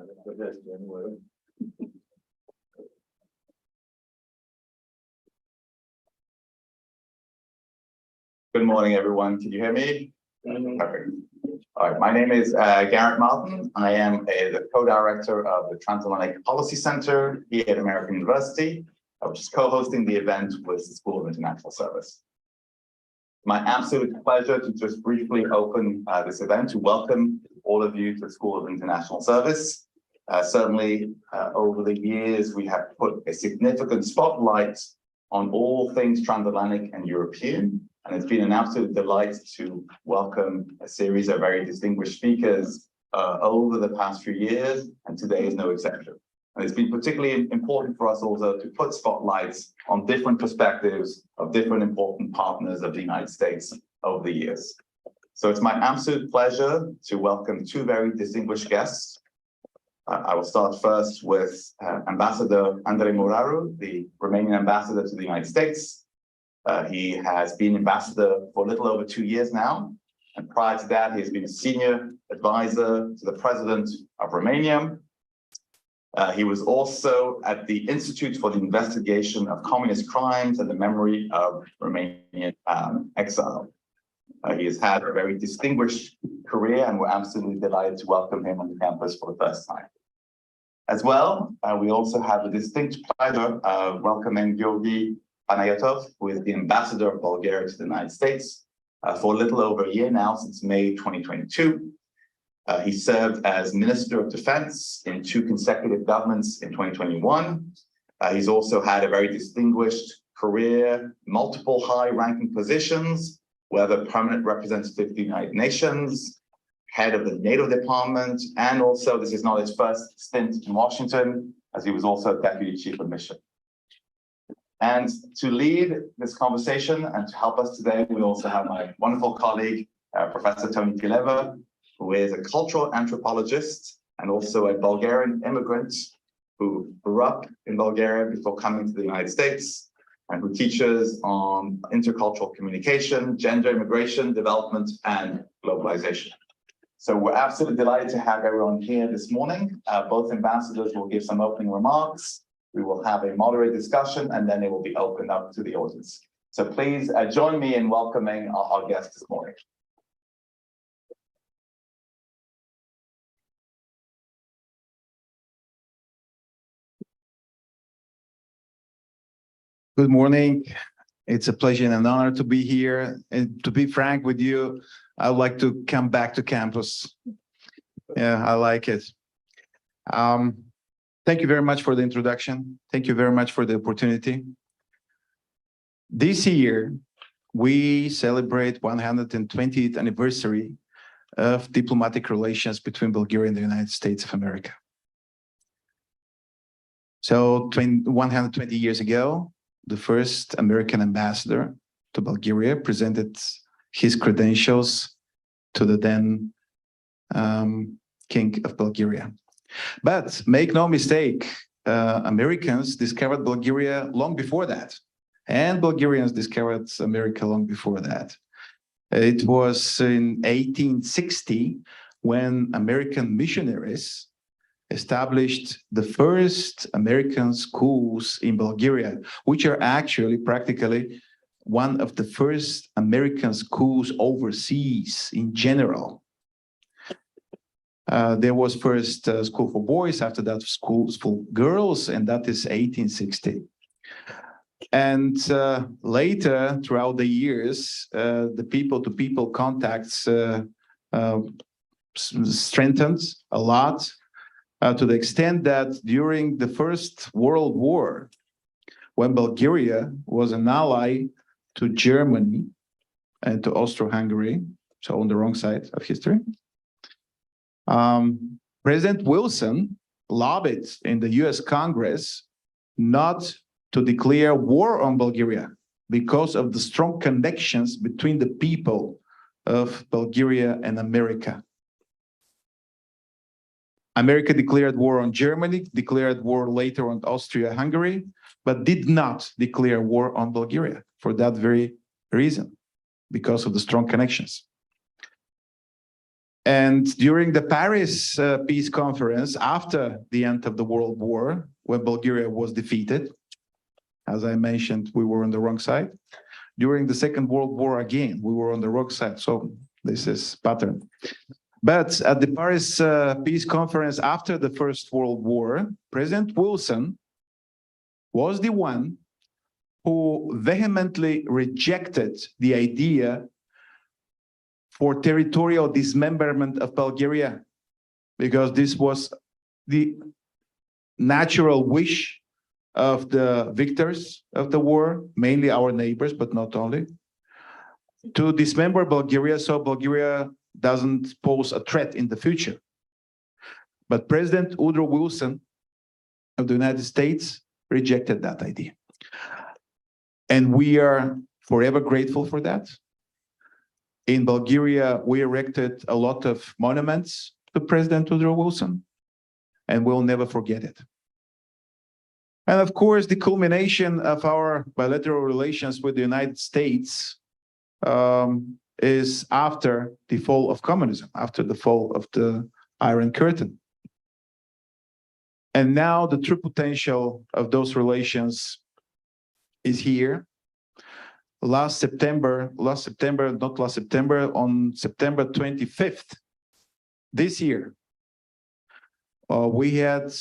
Good morning, everyone. Can you hear me? Perfect. All right, my name is Garrett Martin. I am the co-director of the Transatlantic Policy Center here at American University, which is co-hosting the event with the School of International Service. My absolute pleasure to just briefly open this event to welcome all of you to the School of International Service. Certainly, over the years, we have put a significant spotlight on all things transatlantic and European. And it's been an absolute delight to welcome a series of very distinguished speakers over the past few years, and today is no exception. And it's been particularly important for us also to put spotlights on different perspectives of different important partners of the United States over the years. So it's my absolute pleasure to welcome two very distinguished guests. I will start first with Ambassador Andrei Muraru, the Romanian ambassador to the United States. He has been ambassador for a little over 2 years now. And prior to that, he has been a senior advisor to the president of Romania. He was also at the Institute for the Investigation of Communist Crimes and the Memory of Romanian Exile. He has had a very distinguished career, and we're absolutely delighted to welcome him on the campus for the first time. As well, we also have the distinct pleasure of welcoming Georgi Panayotov, who is the ambassador of Bulgaria to the United States for a little over a year now, since May 2022. He served as Minister of Defense in 2 consecutive governments in 2021. He's also had a very distinguished career, multiple high-ranking positions, whether permanent representative to the United Nations, head of the NATO department, and also, this is not his first stint in Washington, as he was also Deputy Chief of Mission. And to lead this conversation and to help us today, we also have my wonderful colleague, Professor Toni Tileva, who is a cultural anthropologist and also a Bulgarian immigrant who grew up in Bulgaria before coming to the United States, and who teaches on intercultural communication, gender immigration, development, and globalization. So we're absolutely delighted to have everyone here this morning. Both ambassadors will give some opening remarks. We will have a moderated discussion, and then it will be opened up to the audience. So please join me in welcoming our guests this morning. Good morning. It's a pleasure and an honor to be here. And to be frank with you, I would like to come back to campus. Yeah, I like it. Thank you very much for the introduction. Thank you very much for the opportunity. This year, we celebrate 120th anniversary of diplomatic relations between Bulgaria and the United States of America. So 120 years ago, the first American ambassador to Bulgaria presented his credentials to the then King of Bulgaria. But make no mistake, Americans discovered Bulgaria long before that, and Bulgarians discovered America long before that. It was in 1860 when American missionaries established the first American schools in Bulgaria, which are actually practically one of the first American schools overseas in general. There was first school for boys, after that schools for girls, and that is 1860. And later, throughout the years, the people-to-people contacts strengthened a lot, to the extent that during the First World War, when Bulgaria was an ally to Germany and to Austro-Hungary, so on the wrong side of history, President Wilson lobbied in the US Congress not to declare war on Bulgaria because of the strong connections between the people of Bulgaria and America. America declared war on Germany, declared war later on Austria-Hungary, but did not declare war on Bulgaria for that very reason, because of the strong connections. And during the Paris Peace Conference, after the end of the World War, when Bulgaria was defeated, as I mentioned, we were on the wrong side. During the Second World War, again, we were on the wrong side. So this is pattern. But at the Paris Peace Conference after the First World War, President Wilson was the one who vehemently rejected the idea for territorial dismemberment of Bulgaria, because this was the natural wish of the victors of the war, mainly our neighbors, but not only, to dismember Bulgaria so Bulgaria doesn't pose a threat in the future. But President Woodrow Wilson of the United States rejected that idea. And we are forever grateful for that. In Bulgaria, we erected a lot of monuments to President Woodrow Wilson, and we'll never forget it. And of course, the culmination of our bilateral relations with the United States is after the fall of communism, after the fall of the Iron Curtain. And now the true potential of those relations is here. On September 25th, this year, we had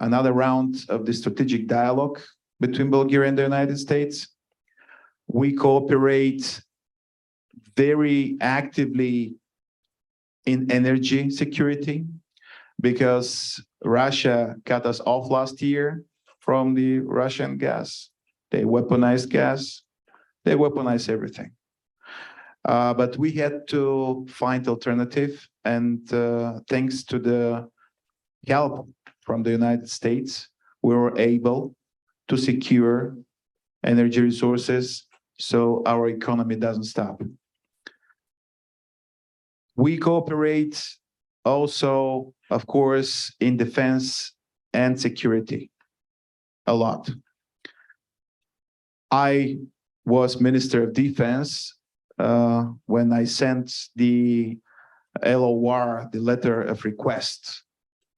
another round of the strategic dialogue between Bulgaria and the United States. We cooperate very actively in energy security because Russia cut us off last year from the Russian gas. They weaponized gas. They weaponize everything. But we had to find alternative, and thanks to the help from the United States, we were able to secure energy resources so our economy doesn't stop. We cooperate also, of course, in defense and security a lot. I was Minister of Defense when I sent the LOR, the letter of request,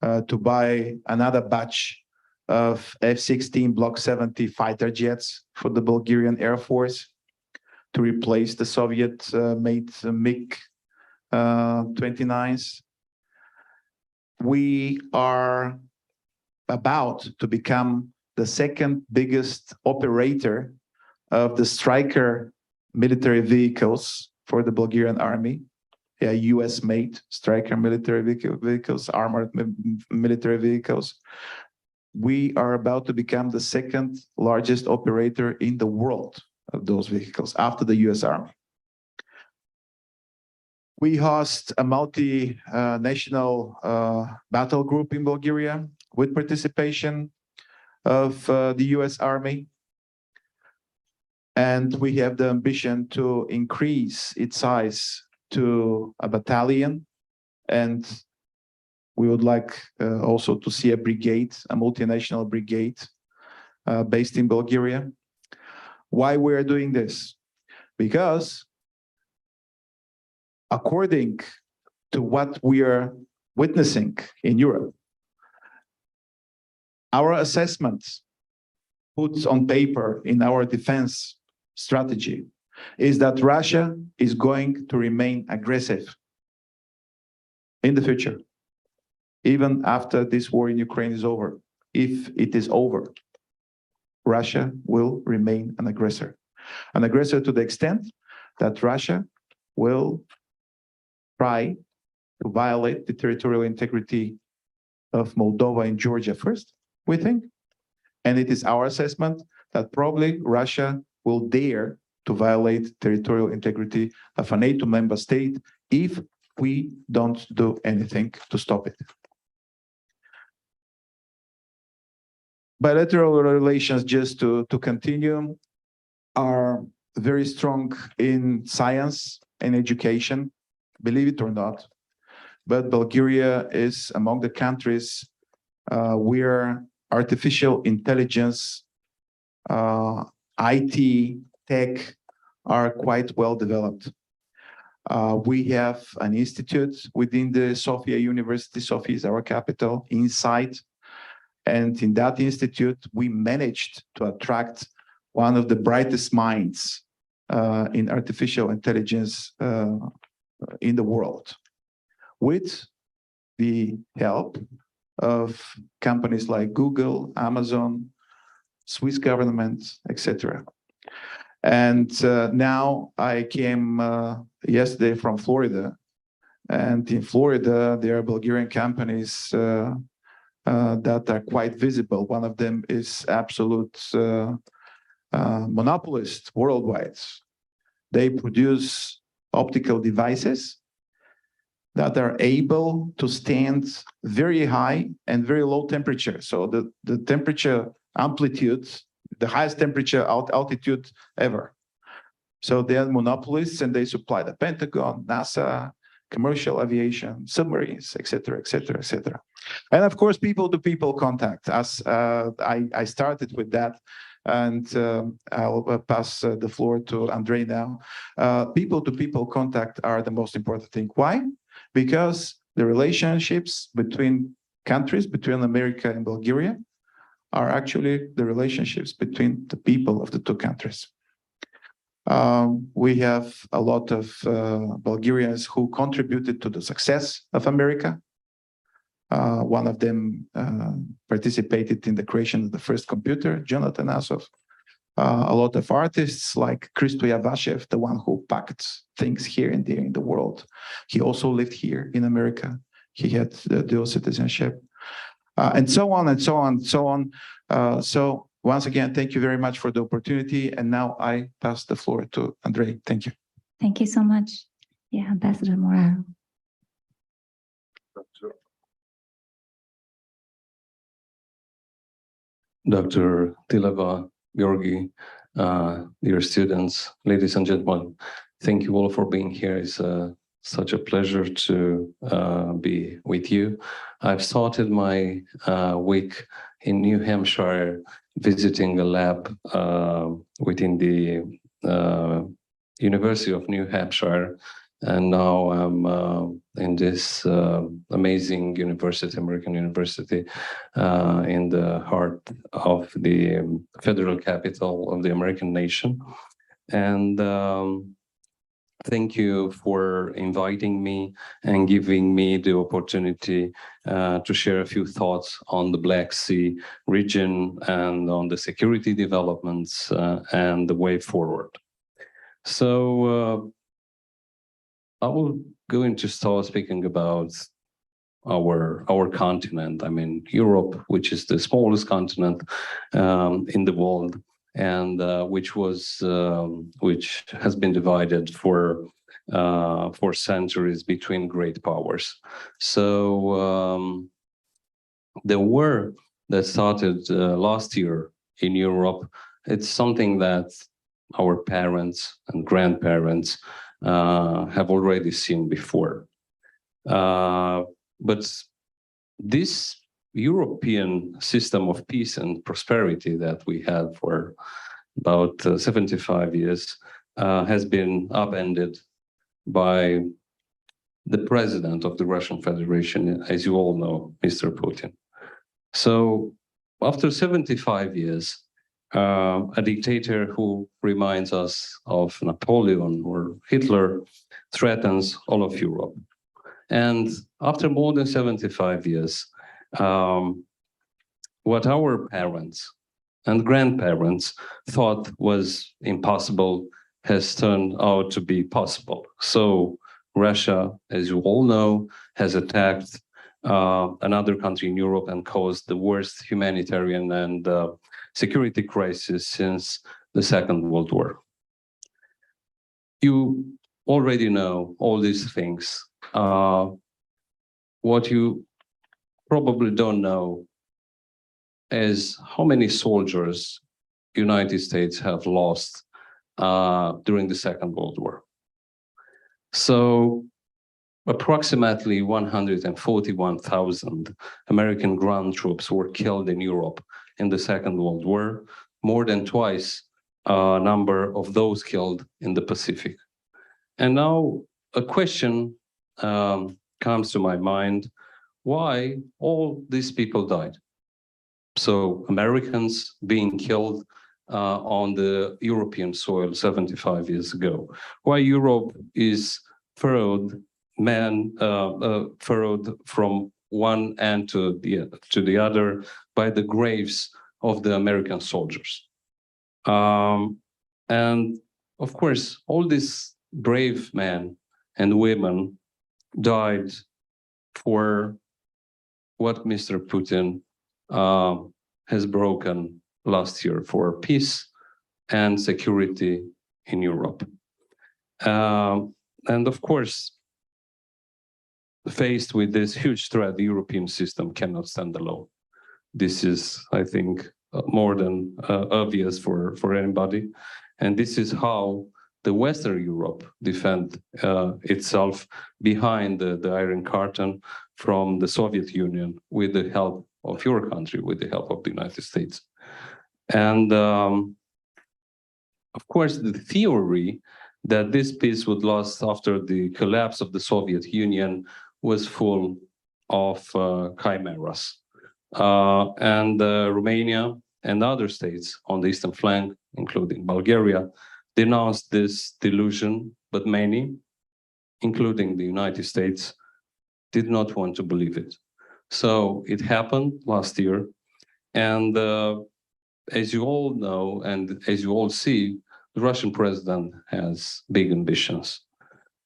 to buy another batch of F-16 Block 70 fighter jets for the Bulgarian Air Force to replace the Soviet-made MiG-29s. We are about to become the second biggest operator of the Stryker military vehicles for the Bulgarian army. Yeah, US-made Stryker military vehicles, armored military vehicles. We are about to become the second largest operator in the world of those vehicles after the US Army. We host a multinational battle group in Bulgaria with participation of the US Army. And we have the ambition to increase its size to a battalion. And we would like also to see a brigade, a multinational brigade based in Bulgaria. Why we are doing this? Because according to what we are witnessing in Europe, our assessments put on paper in our defense strategy is that Russia is going to remain aggressive in the future, even after this war in Ukraine is over. If it is over, Russia will remain an aggressor to the extent that Russia will try to violate the territorial integrity of Moldova and Georgia first, we think. And it is our assessment that probably Russia will dare to violate territorial integrity of a NATO member state if we don't do anything to stop it. Bilateral relations, just to continue, are very strong in science and education, believe it or not. But Bulgaria is among the countries where artificial intelligence, IT, tech are quite well developed. We have an institute within the Sofia University. Sofia is our capital, inside. And in that institute, we managed to attract one of the brightest minds in artificial intelligence in the world, with the help of companies like Google, Amazon, Swiss government, etc. And now I came yesterday from Florida, and in Florida there are Bulgarian companies that are quite visible. One of them is absolute monopolist worldwide. They produce optical devices that are able to stand very high and very low temperature. So the temperature amplitude, the highest temperature altitude ever. So they are monopolists, and they supply the Pentagon, NASA, commercial aviation, submarines, etc., etc., etc. And of course, people-to-people contact. As I started with that, and I'll pass the floor to Andrei now. People-to-people contact are the most important thing. Why? Because the relationships between countries, between America and Bulgaria, are actually the relationships between the people of the two countries. We have a lot of Bulgarians who contributed to the success of America. One of them participated in the creation of the first computer, Jonathan Asov. A lot of artists like Christo Yavashev, the one who packed things here and there in the world. He also lived here in America. He had the dual citizenship. And so on and so on and so on. So once again, thank you very much for the opportunity. And now I pass the floor to Andrei. Thank you. Thank you so much. Yeah, Ambassador Muraru. Dr. Tileva, Georgi, dear students, ladies and gentlemen, thank you all for being here. It's such a pleasure to be with you. I've started my week in New Hampshire, visiting a lab within the University of New Hampshire. And now I'm in this amazing university, American university, in the heart of the federal capital of the American nation. And thank you for inviting me and giving me the opportunity to share a few thoughts on the Black Sea region and on the security developments and the way forward. So I will going to start speaking about our continent. I mean, Europe, which is the smallest continent in the world, and which has been divided for centuries between great powers. So the war that started last year in Europe, it's something that our parents and grandparents have already seen before. But this European system of peace and prosperity that we had for about 75 years has been upended by the president of the Russian Federation, as you all know, Mr. Putin. So after 75 years, a dictator who reminds us of Napoleon or Hitler threatens all of Europe. And after more than 75 years, what our parents and grandparents thought was impossible has turned out to be possible. So Russia, as you all know, has attacked another country in Europe and caused the worst humanitarian and security crisis since the Second World War. You already know all these things. What you probably don't know is how many soldiers the United States have lost during the Second World War. So approximately 141,000 American ground troops were killed in Europe in the Second World War, more than twice number of those killed in the Pacific. And now a question comes to my mind: why all these people died? So Americans being killed on the European soil 75 years ago. Why Europe is furrowed from one end to the other by the graves of the American soldiers. And of course, all these brave men and women died for what Mr. Putin has broken last year, for peace and security in Europe. And of course, faced with this huge threat, the European system cannot stand alone. This is, I think, more than obvious for anybody. And this is how the Western Europe defend itself behind the Iron Curtain from the Soviet Union with the help of your country, with the help of the United States. And of course, the theory that this peace would last after the collapse of the Soviet Union was full of chimeras. And Romania and other states on the eastern flank, including Bulgaria, denounced this delusion, but many, including the United States, did not want to believe it. So it happened last year, and as you all know, and as you all see, the Russian president has big ambitions.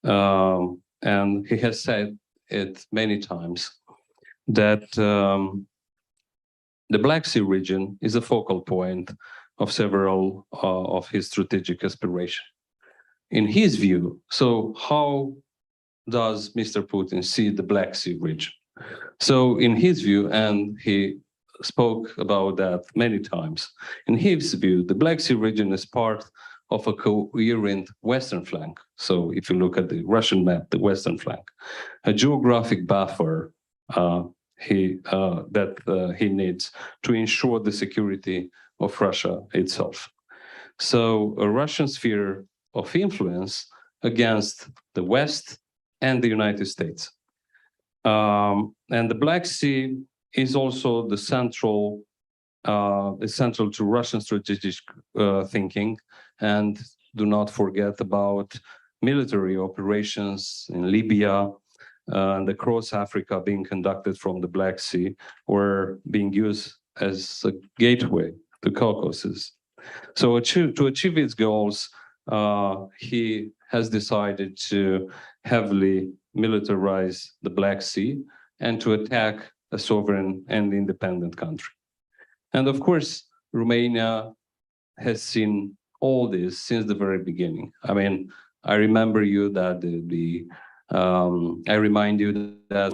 And he has said it many times that the Black Sea region is a focal point of several of his strategic aspirations. In his view, so how does Mr. Putin see the Black Sea region? So in his view, and he spoke about that many times, in his view, the Black Sea region is part of a coherent Western flank. So if you look at the Russian map, the Western flank, a geographic buffer that he needs to ensure the security of Russia itself. So a Russian sphere of influence against the West and the United States. And the Black Sea is also the central to Russian strategic thinking. And do not forget about military operations in Libya, and across Africa being conducted from the Black Sea, or being used as a gateway to Caucasus. So to achieve its goals, he has decided to heavily militarize the Black Sea and to attack a sovereign and independent country. And of course, Romania has seen all this since the very beginning. I mean, I remember you that I remind you that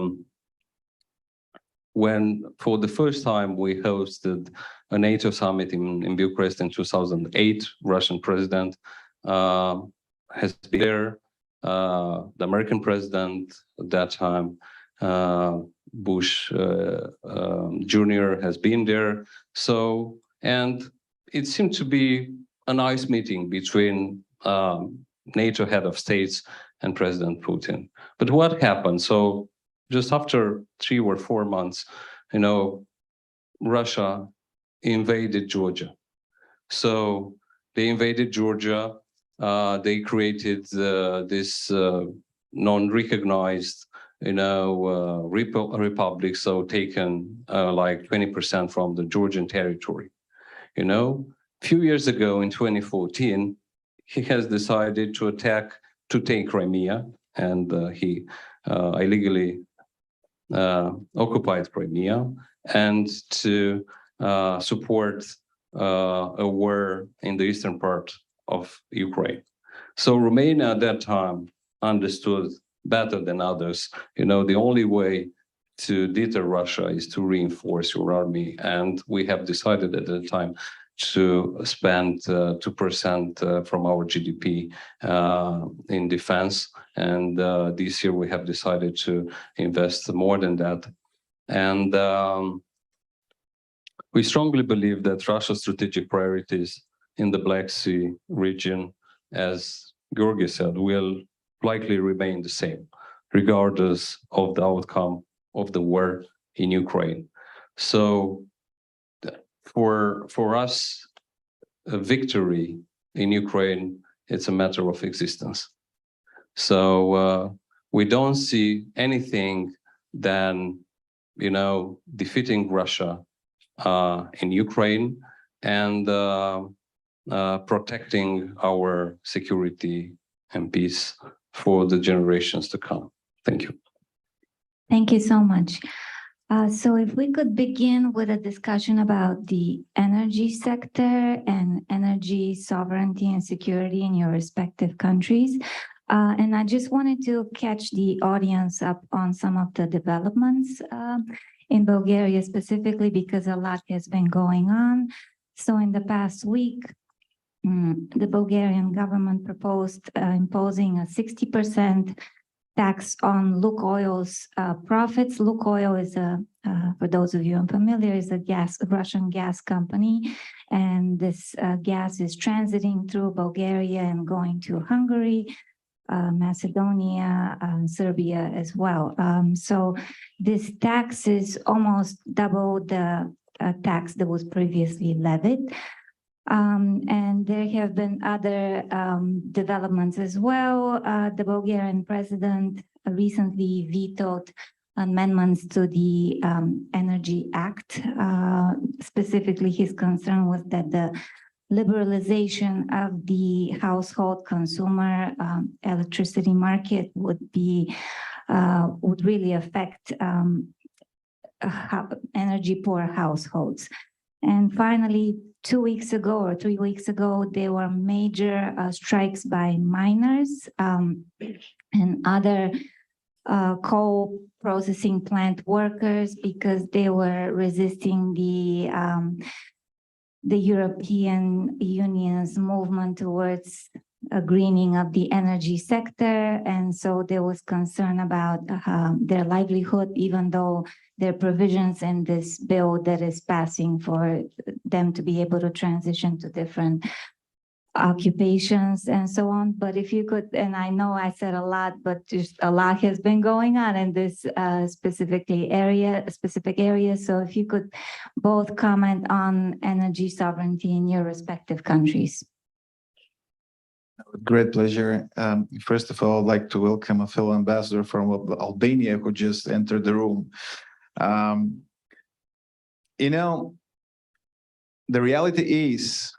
when for the first time we hosted a NATO summit in Bucharest in 2008, Russian president has been there, the American president at that time, Bush Jr. has been there. So, and it seemed to be a nice meeting between NATO head of states and President Putin. But what happened? So just after 3 or 4 months, you know, Russia invaded Georgia. So they invaded Georgia. They created this non-recognized, you know, republic. So taken like 20% from the Georgian territory. You know, a few years ago in 2014, he has decided to take Crimea, and he illegally occupied Crimea, and to support a war in the eastern part of Ukraine. So Romania at that time understood better than others, you know, the only way to deter Russia is to reinforce your army. And we have decided at the time to spend 2% from our GDP in defense. And this year we have decided to invest more than that. And we strongly believe that Russia's strategic priorities in the Black Sea region, as Georgi said, will likely remain the same, regardless of the outcome of the war in Ukraine. So for us, a victory in Ukraine, it's a matter of existence. So we don't see anything than, defeating Russia in Ukraine and protecting our security and peace for the generations to come. Thank you. Thank you so much. So if we could begin with a discussion about the energy sector and energy sovereignty and security in your respective countries. And I just wanted to catch the audience up on some of the developments in Bulgaria specifically, because a lot has been going on. So in the past week, the Bulgarian government proposed imposing a 60% tax on Lukoil's profits. Lukoil is for those of you unfamiliar, is a Russian gas company, and this gas is transiting through Bulgaria and going to Hungary, Macedonia, Serbia as well. So this tax is almost double the tax that was previously levied. And there have been other developments as well. The Bulgarian president recently vetoed amendments to the Energy Act. Specifically, his concern was that the liberalization of the household consumer electricity market would really affect energy poor households. And finally, 2 weeks ago or 3 weeks ago, there were major strikes by miners and other coal processing plant workers because they were resisting the European Union's movement towards a greening of the energy sector. And so there was concern about their livelihood, even though there are provisions in this bill that is passing for them to be able to transition to different occupations and so on. But if you could, and I know I said a lot, but just a lot has been going on in this specific area. So if you could both comment on energy sovereignty in your respective countries. With great pleasure. First of all, I'd like to welcome a fellow ambassador from Albania who just entered the room. The reality is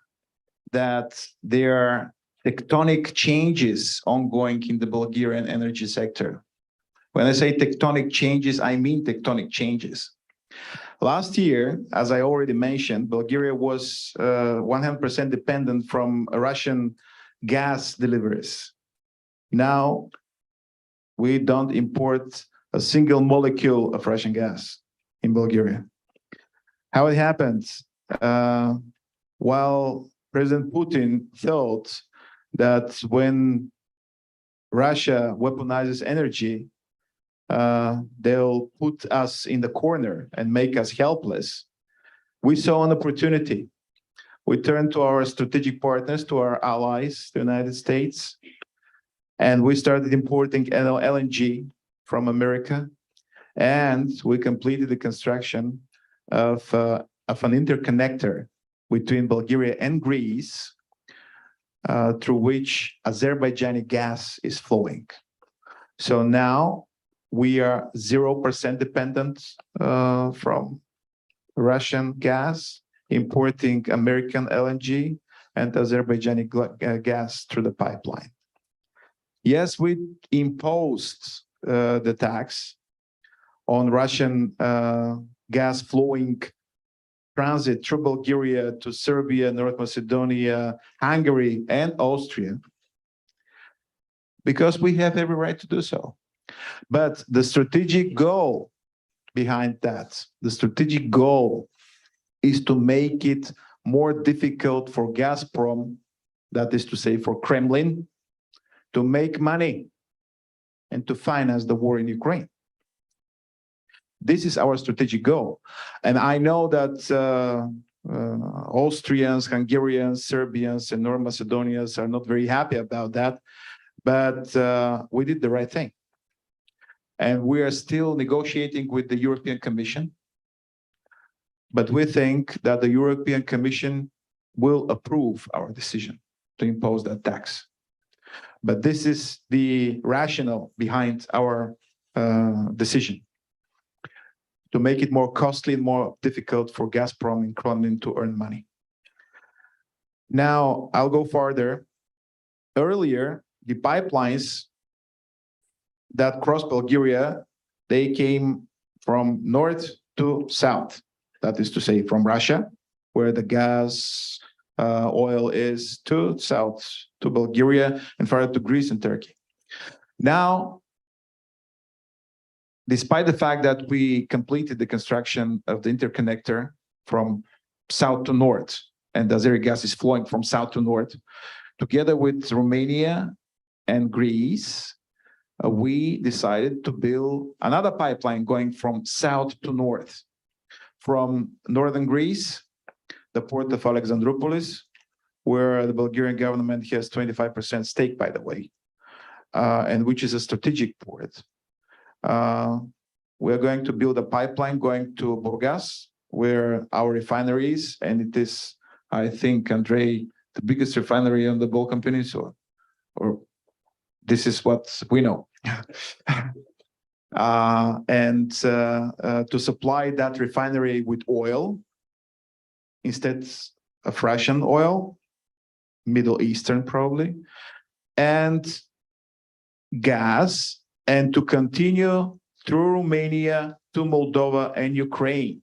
that there are tectonic changes ongoing in the Bulgarian energy sector. When I say tectonic changes, I mean tectonic changes. Last year, as I already mentioned, Bulgaria was 100% dependent from Russian gas deliveries. Now, we don't import a single molecule of Russian gas in Bulgaria. How it happens? While President Putin thought that when Russia weaponizes energy, they'll put us in the corner and make us helpless, we saw an opportunity. We turned to our strategic partners, to our allies, the United States, and we started importing LNG from America, and we completed the construction of an interconnector between Bulgaria and Greece, through which Azerbaijani gas is flowing. So now we are 0% dependent from Russian gas, importing American LNG and Azerbaijani gas through the pipeline. Yes, we imposed the tax on Russian gas flowing transit through Bulgaria to Serbia, North Macedonia, Hungary, and Austria, because we have every right to do so. But the strategic goal behind that, the strategic goal is to make it more difficult for Gazprom, that is to say for Kremlin, to make money and to finance the war in Ukraine. This is our strategic goal. And I know that Austrians, Hungarians, Serbians, and North Macedonians are not very happy about that. But we did the right thing. And we are still negotiating with the European Commission. But we think that the European Commission will approve our decision to impose that tax. But this is the rationale behind our decision, to make it more costly and more difficult for Gazprom and Kremlin to earn money. Now, I'll go farther. Earlier, the pipelines that crossed Bulgaria, they came from north to south. That is to say, from Russia, where the gas, oil is, to south to Bulgaria and further to Greece and Turkey. Now, despite the fact that we completed the construction of the interconnector from south to north, and the Azeri gas is flowing from south to north, together with Romania and Greece, we decided to build another pipeline going from south to north, from northern Greece, the port of Alexandroupolis, where the Bulgarian government has 25% stake, by the way, and which is a strategic port. We're going to build a pipeline going to Burgas, where our refinery is, and it is, I think, Andrei, the biggest refinery on the Balkan Peninsula, or this is what we know. And to supply that refinery with oil instead of Russian oil, Middle Eastern probably, and gas, and to continue through Romania to Moldova and Ukraine,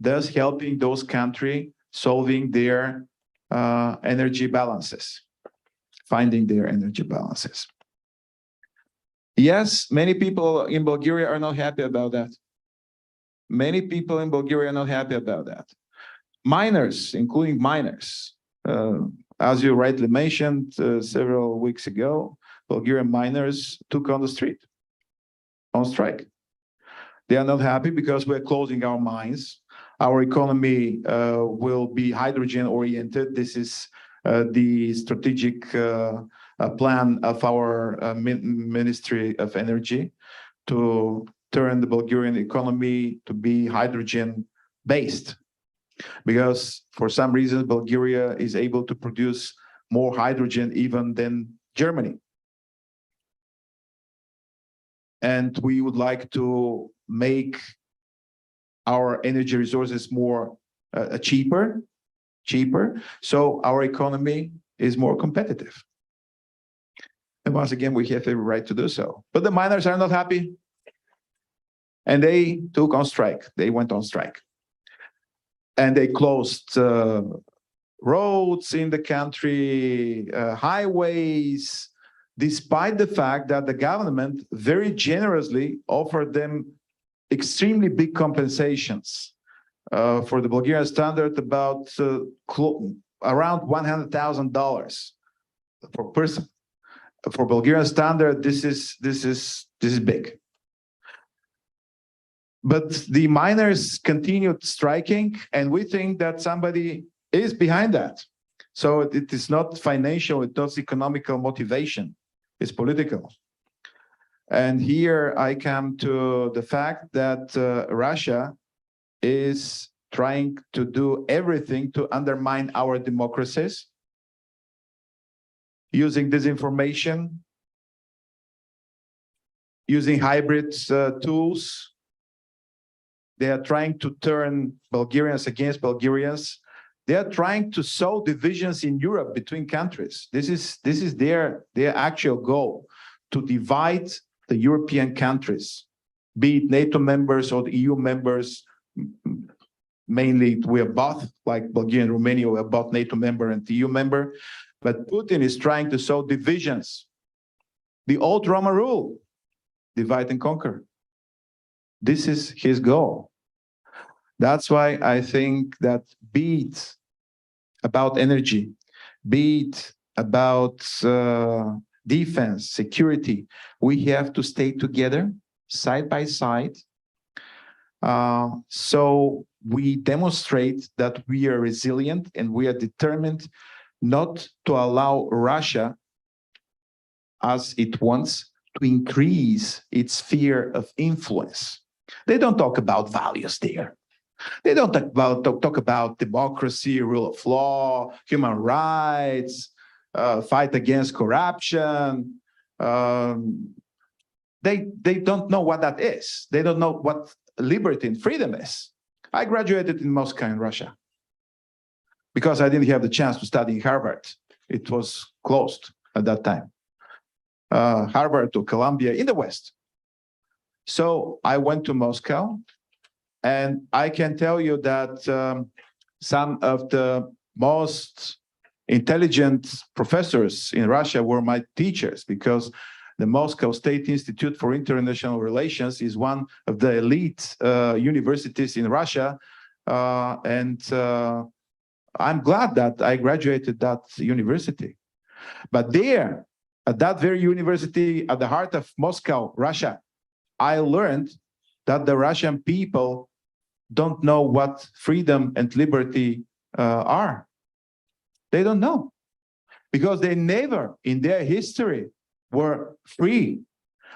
thus helping those countries solving their energy balances, finding their energy balances. Yes, many people in Bulgaria are not happy about that. Many people in Bulgaria are not happy about that. Miners, including miners, as you rightly mentioned several weeks ago, Bulgarian miners took on the street on strike. They are not happy because we're closing our mines. Our economy will be hydrogen oriented. This is the strategic plan of our Ministry of Energy to turn the Bulgarian economy to be hydrogen based. Because for some reason, Bulgaria is able to produce more hydrogen even than Germany. And we would like to make our energy resources more cheaper, so our economy is more competitive. And once again, we have every right to do so. But the miners are not happy. And they took on strike. They went on strike. And they closed roads in the country, highways, despite the fact that the government very generously offered them extremely big compensations. For the Bulgarian standard, about around $100,000 per person. For Bulgarian standard, this is big. But the miners continued striking, and we think that somebody is behind that. So it is not financial, it's not economical motivation, it's political. And here I come to the fact that Russia is trying to do everything to undermine our democracies, using disinformation, using hybrid tools. They are trying to turn Bulgarians against Bulgarians. They are trying to sow divisions in Europe between countries. This is their actual goal, to divide the European countries, be it NATO members or the EU members. Mainly, we are both, like Bulgaria and Romania, we are both NATO member and EU member. But Putin is trying to sow divisions. The old Roma rule, divide and conquer. This is his goal. That's why I think that be it about energy, be it about defense, security, we have to stay together, side by side. So we demonstrate that we are resilient and we are determined not to allow Russia as it wants to increase its sphere of influence. They don't talk about values there. They don't talk about democracy, rule of law, human rights, fight against corruption. They don't know what that is. They don't know what liberty and freedom is. I graduated in Moscow in Russia because I didn't have the chance to study in Harvard. It was closed at that time. Harvard or Columbia in the West. So I went to Moscow, and I can tell you that some of the most intelligent professors in Russia were my teachers, because the Moscow State Institute for International Relations is one of the elite universities in Russia. And I'm glad that I graduated that university. But there, at that very university, at the heart of Moscow, Russia, I learned that the Russian people don't know what freedom and liberty are. They don't know, because they never in their history were free.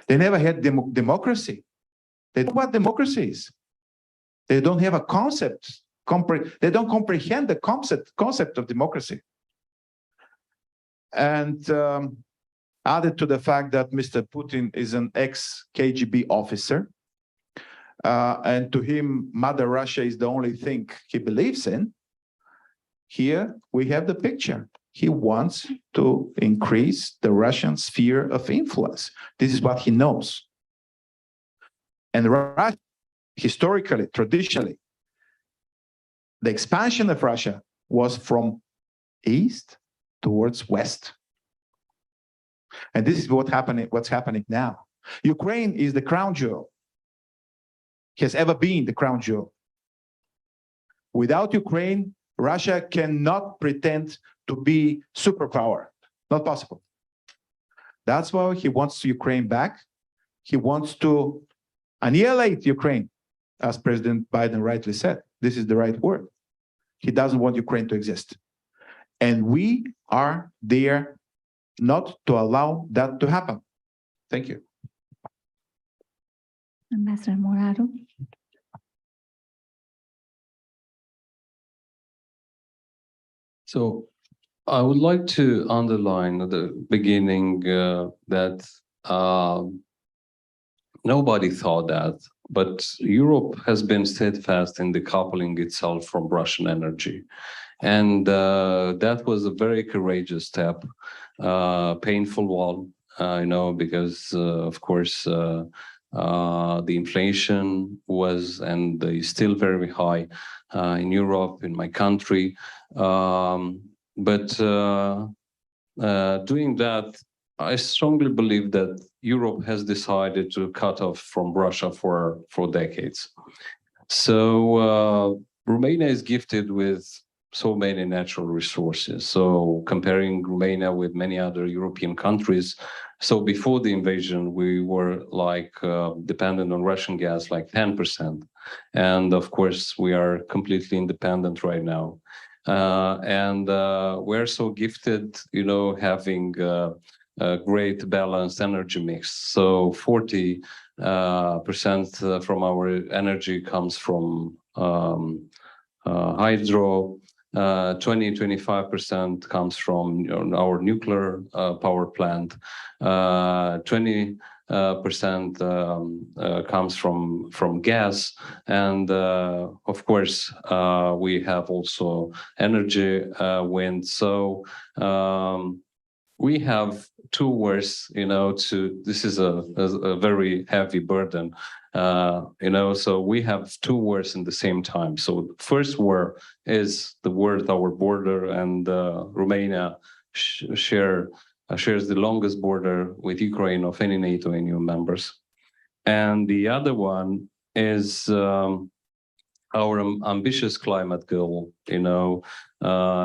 They never had democracy. They don't know what democracy is. They don't have a concept. They don't comprehend the concept of democracy. And added to the fact that Mr. Putin is an ex-KGB officer, and to him, Mother Russia is the only thing he believes in. Here we have the picture. He wants to increase the Russian sphere of influence. This is what he knows. And Russia, historically, traditionally, the expansion of Russia was from east towards west. And this is what's happening now. Ukraine is the crown jewel. Has ever been the crown jewel. Without Ukraine, Russia cannot pretend to be superpower. Not possible. That's why he wants Ukraine back. He wants to annihilate Ukraine, as President Biden rightly said. This is the right word. He doesn't want Ukraine to exist. And we are there not to allow that to happen. Thank you. Ambassador Muraru. So I would like to underline at the beginning that nobody thought that, but Europe has been steadfast in decoupling itself from Russian energy. And that was a very courageous step, painful one, because, of course, the inflation was and is still very high in Europe, in my country. But doing that, I strongly believe that Europe has decided to cut off from Russia for decades. So Romania is gifted with so many natural resources. So comparing Romania with many other European countries, so before the invasion, we were like dependent on Russian gas, like 10%. And of course, we are completely independent right now. And we're so gifted, having a great balanced energy mix. So 40% from our energy comes from hydro, 20-25% comes from our nuclear power plant, 20% comes from gas, and of course we have also energy, wind. So we have two wars, this is a very heavy burden, so we have two wars in the same time. So the first war is the war at our border, and Romania shares the longest border with Ukraine of any NATO and EU members. And the other one is our ambitious climate goal,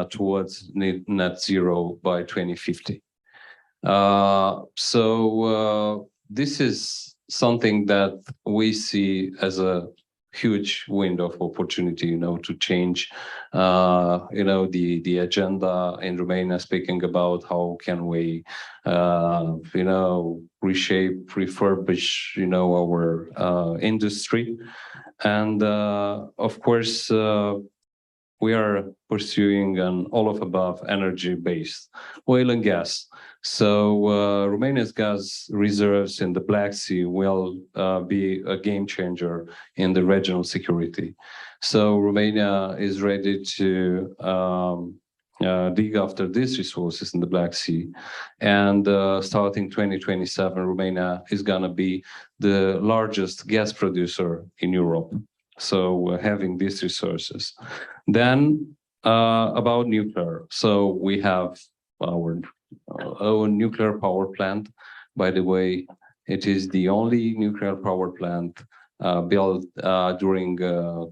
towards net zero by 2050. So this is something that we see as a huge window of opportunity, to change, the agenda in Romania, speaking about how can we, reshape, refurbish, our industry. And of course, we are pursuing an all-of-above energy-based oil and gas. So Romania's gas reserves in the Black Sea will be a game changer in the regional security. So Romania is ready to dig after these resources in the Black Sea. And starting 2027, Romania is going to be the largest gas producer in Europe. So having these resources. Then about nuclear. So we have our own nuclear power plant. By the way, it is the only nuclear power plant built during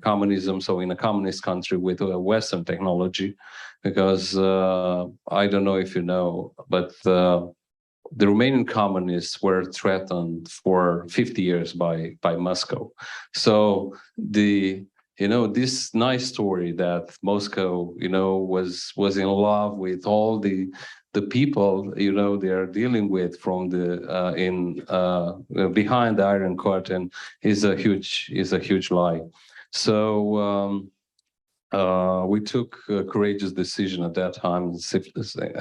communism, so in a communist country with Western technology, because I don't know if you know, but the Romanian communists were threatened for 50 years by Moscow. So this nice story that Moscow, was in love with all the people, they are dealing with from the behind the Iron Curtain is a huge lie. So we took a courageous decision at that time,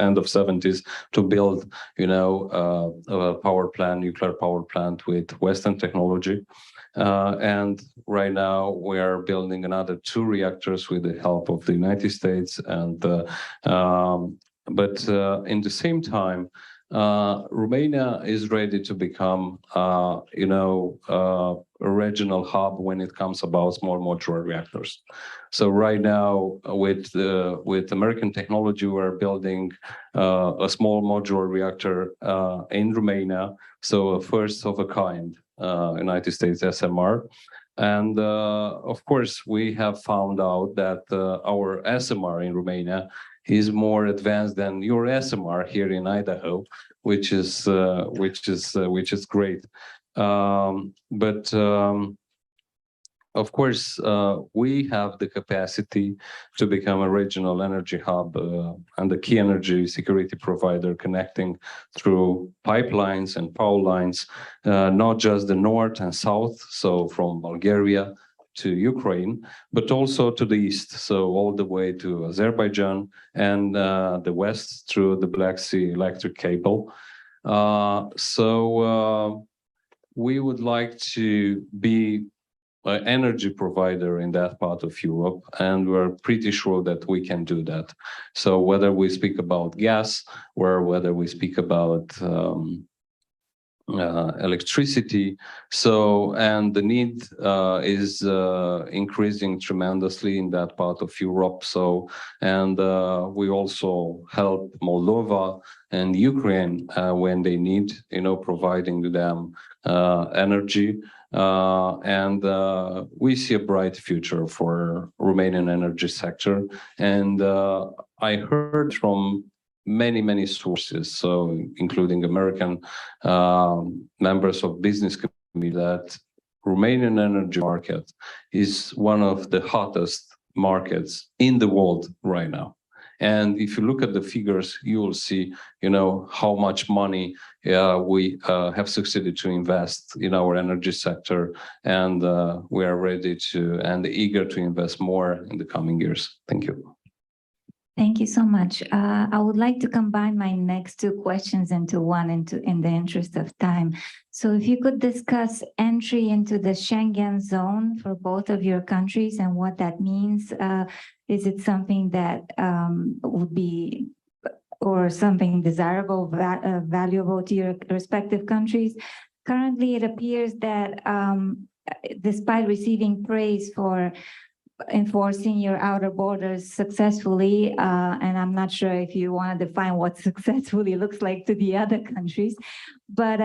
end of 70s, to build, a power plant, nuclear power plant with Western technology. And right now we are building another 2 reactors with the help of the United States. And but in the same time, Romania is ready to become, a regional hub when it comes about small modular reactors. So right now, with American technology, we're building a small modular reactor in Romania, so a first of a kind, United States SMR. And of course, we have found out that our SMR in Romania is more advanced than your SMR here in Idaho, which is great. But of course, we have the capacity to become a regional energy hub and a key energy security provider, connecting through pipelines and power lines, not just the north and south, so from Bulgaria to Ukraine, but also to the east, so all the way to Azerbaijan, and the west through the Black Sea electric cable. So we would like to be an energy provider in that part of Europe, and we're pretty sure that we can do that. So whether we speak about gas or whether we speak about electricity, and the need is increasing tremendously in that part of Europe. So, and we also help Moldova and Ukraine when they need, providing them energy. And we see a bright future for Romanian energy sector. And I heard from many sources, so including American members of business community, that Romanian energy market is one of the hottest markets in the world right now. And if you look at the figures, you will see, how much money we have succeeded to invest in our energy sector, and we are ready to and eager to invest more in the coming years. Thank you. Thank you so much. I would like to combine my next 2 questions into one, in the interest of time. So if you could discuss entry into the Schengen zone for both of your countries and what that means. Is it something that would be, or something desirable, valuable to your respective countries? Currently, it appears that despite receiving praise for enforcing your outer borders successfully, and I'm not sure if you want to define what successfully looks like to the other countries, but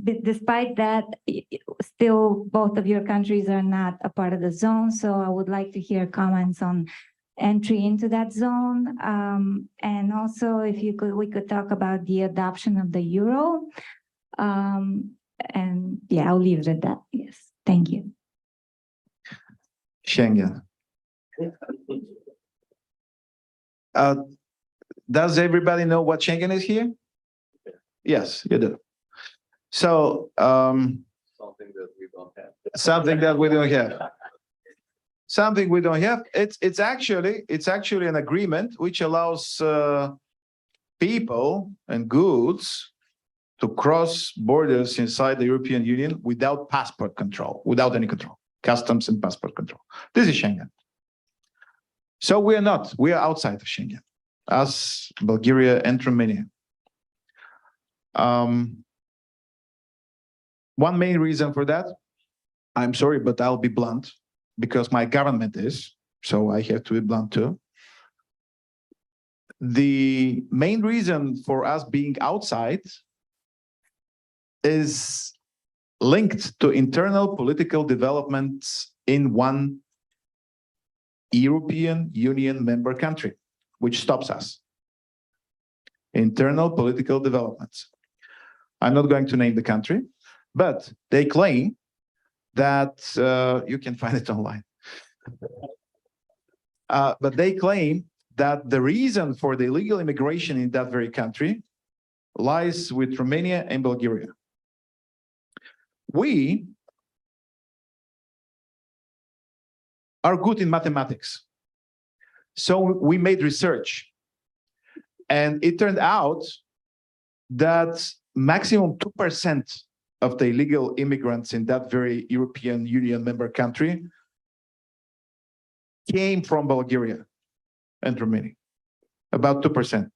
despite that, still both of your countries are not a part of the zone. So I would like to hear comments on entry into that zone, and also if we could talk about the adoption of the euro, and yeah, I'll leave it at that. Yes, thank you. Schengen. Does everybody know what Schengen is here? Yes, you do. So Something that we don't have. something that we don't have. Something we don't have. It's actually an agreement which allows people and goods to cross borders inside the European Union without passport control, without any control, customs and passport control. This is Schengen. So we are not. We are outside of Schengen, as Bulgaria and Romania. One main reason for that, I'm sorry, but I'll be blunt, because my government is, so I have to be blunt too. The main reason for us being outside is linked to internal political developments in one European Union member country, which stops us. Internal political developments. I'm not going to name the country, but they claim that you can find it online. But they claim that the reason for the illegal immigration in that very country lies with Romania and Bulgaria. We are good in mathematics. So we made research, and it turned out that maximum 2% of the illegal immigrants in that very European Union member country came from Bulgaria and Romania, about 2%.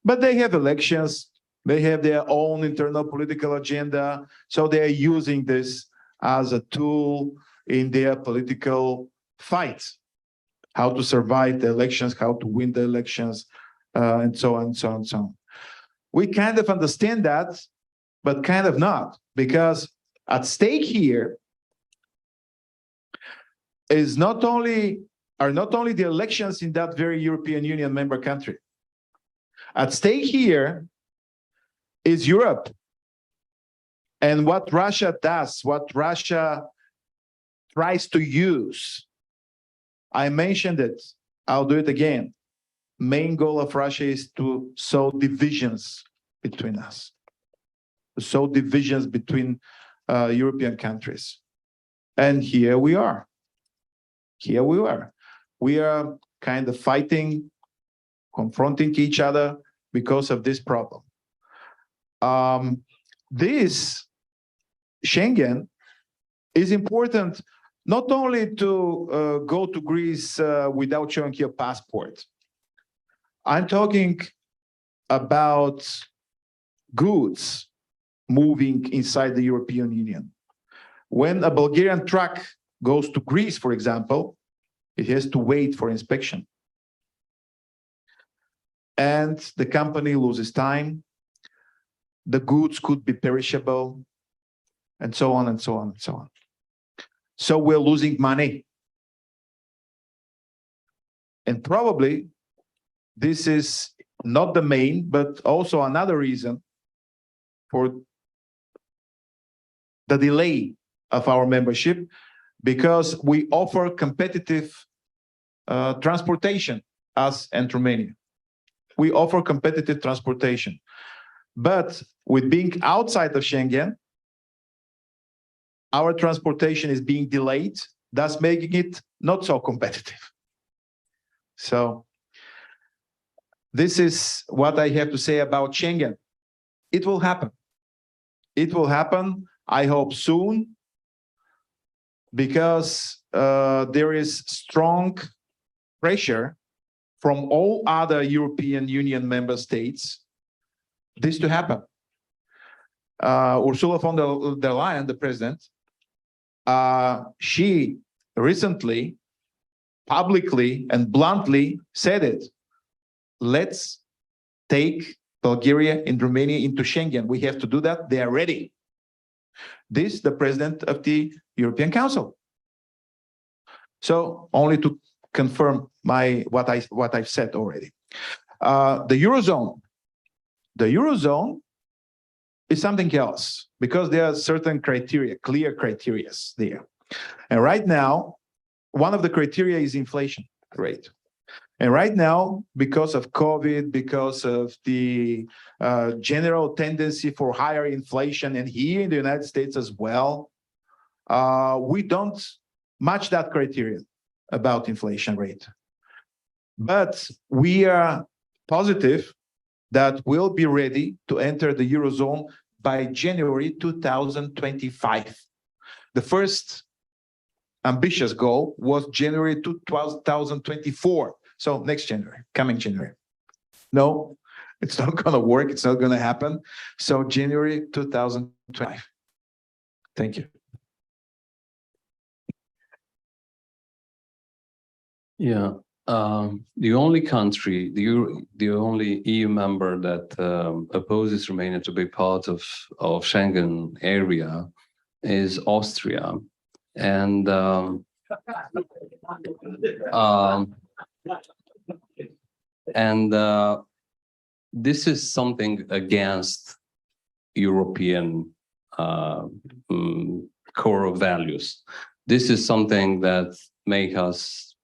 But they have elections, they have their own internal political agenda, so they are using this as a tool in their political fight, how to survive the elections, how to win the elections, and so on, so on, so on. We kind of understand that, but kind of not, because at stake here is not only the elections in that very European Union member country. At stake here is Europe and what Russia does, what Russia tries to use. I mentioned it, I'll do it again. Main goal of Russia is to sow divisions between us, to sow divisions between European countries. And here we are. Here we are. We are kind of fighting, confronting each other because of this problem. This Schengen is important not only to go to Greece without showing your passport. I'm talking about goods moving inside the European Union. When a Bulgarian truck goes to Greece, for example, it has to wait for inspection. And the company loses time. The goods could be perishable, and so on and so on and so on. So we're losing money. And probably this is not the main, but also another reason for the delay of our membership, because we offer competitive transportation, us and Romania. We offer competitive transportation. But with being outside of Schengen, our transportation is being delayed, thus making it not so competitive. So this is what I have to say about Schengen. It will happen. It will happen, I hope soon, because there is strong pressure from all other European Union member states this to happen. Ursula von der Leyen, the president, she recently, publicly and bluntly said it. Let's take Bulgaria and Romania into Schengen. We have to do that. They are ready. This, the president of the European Council. So only to confirm what I've said already. The Eurozone is something else, because there are certain criteria, clear criteria there. And right now, one of the criteria is inflation rate. And right now, because of COVID, because of the general tendency for higher inflation, and here in the United States as well, we don't match that criteria about inflation rate. But we are positive that we'll be ready to enter the Eurozone by January 2025. The first ambitious goal was January 2024. So next January, coming January. No, it's not going to work. It's not going to happen. So January 2025. Thank you. Yeah. The only country, the only EU member that opposes Romania to be part of Schengen area is Austria, and this is something against European core values. This is something that make us,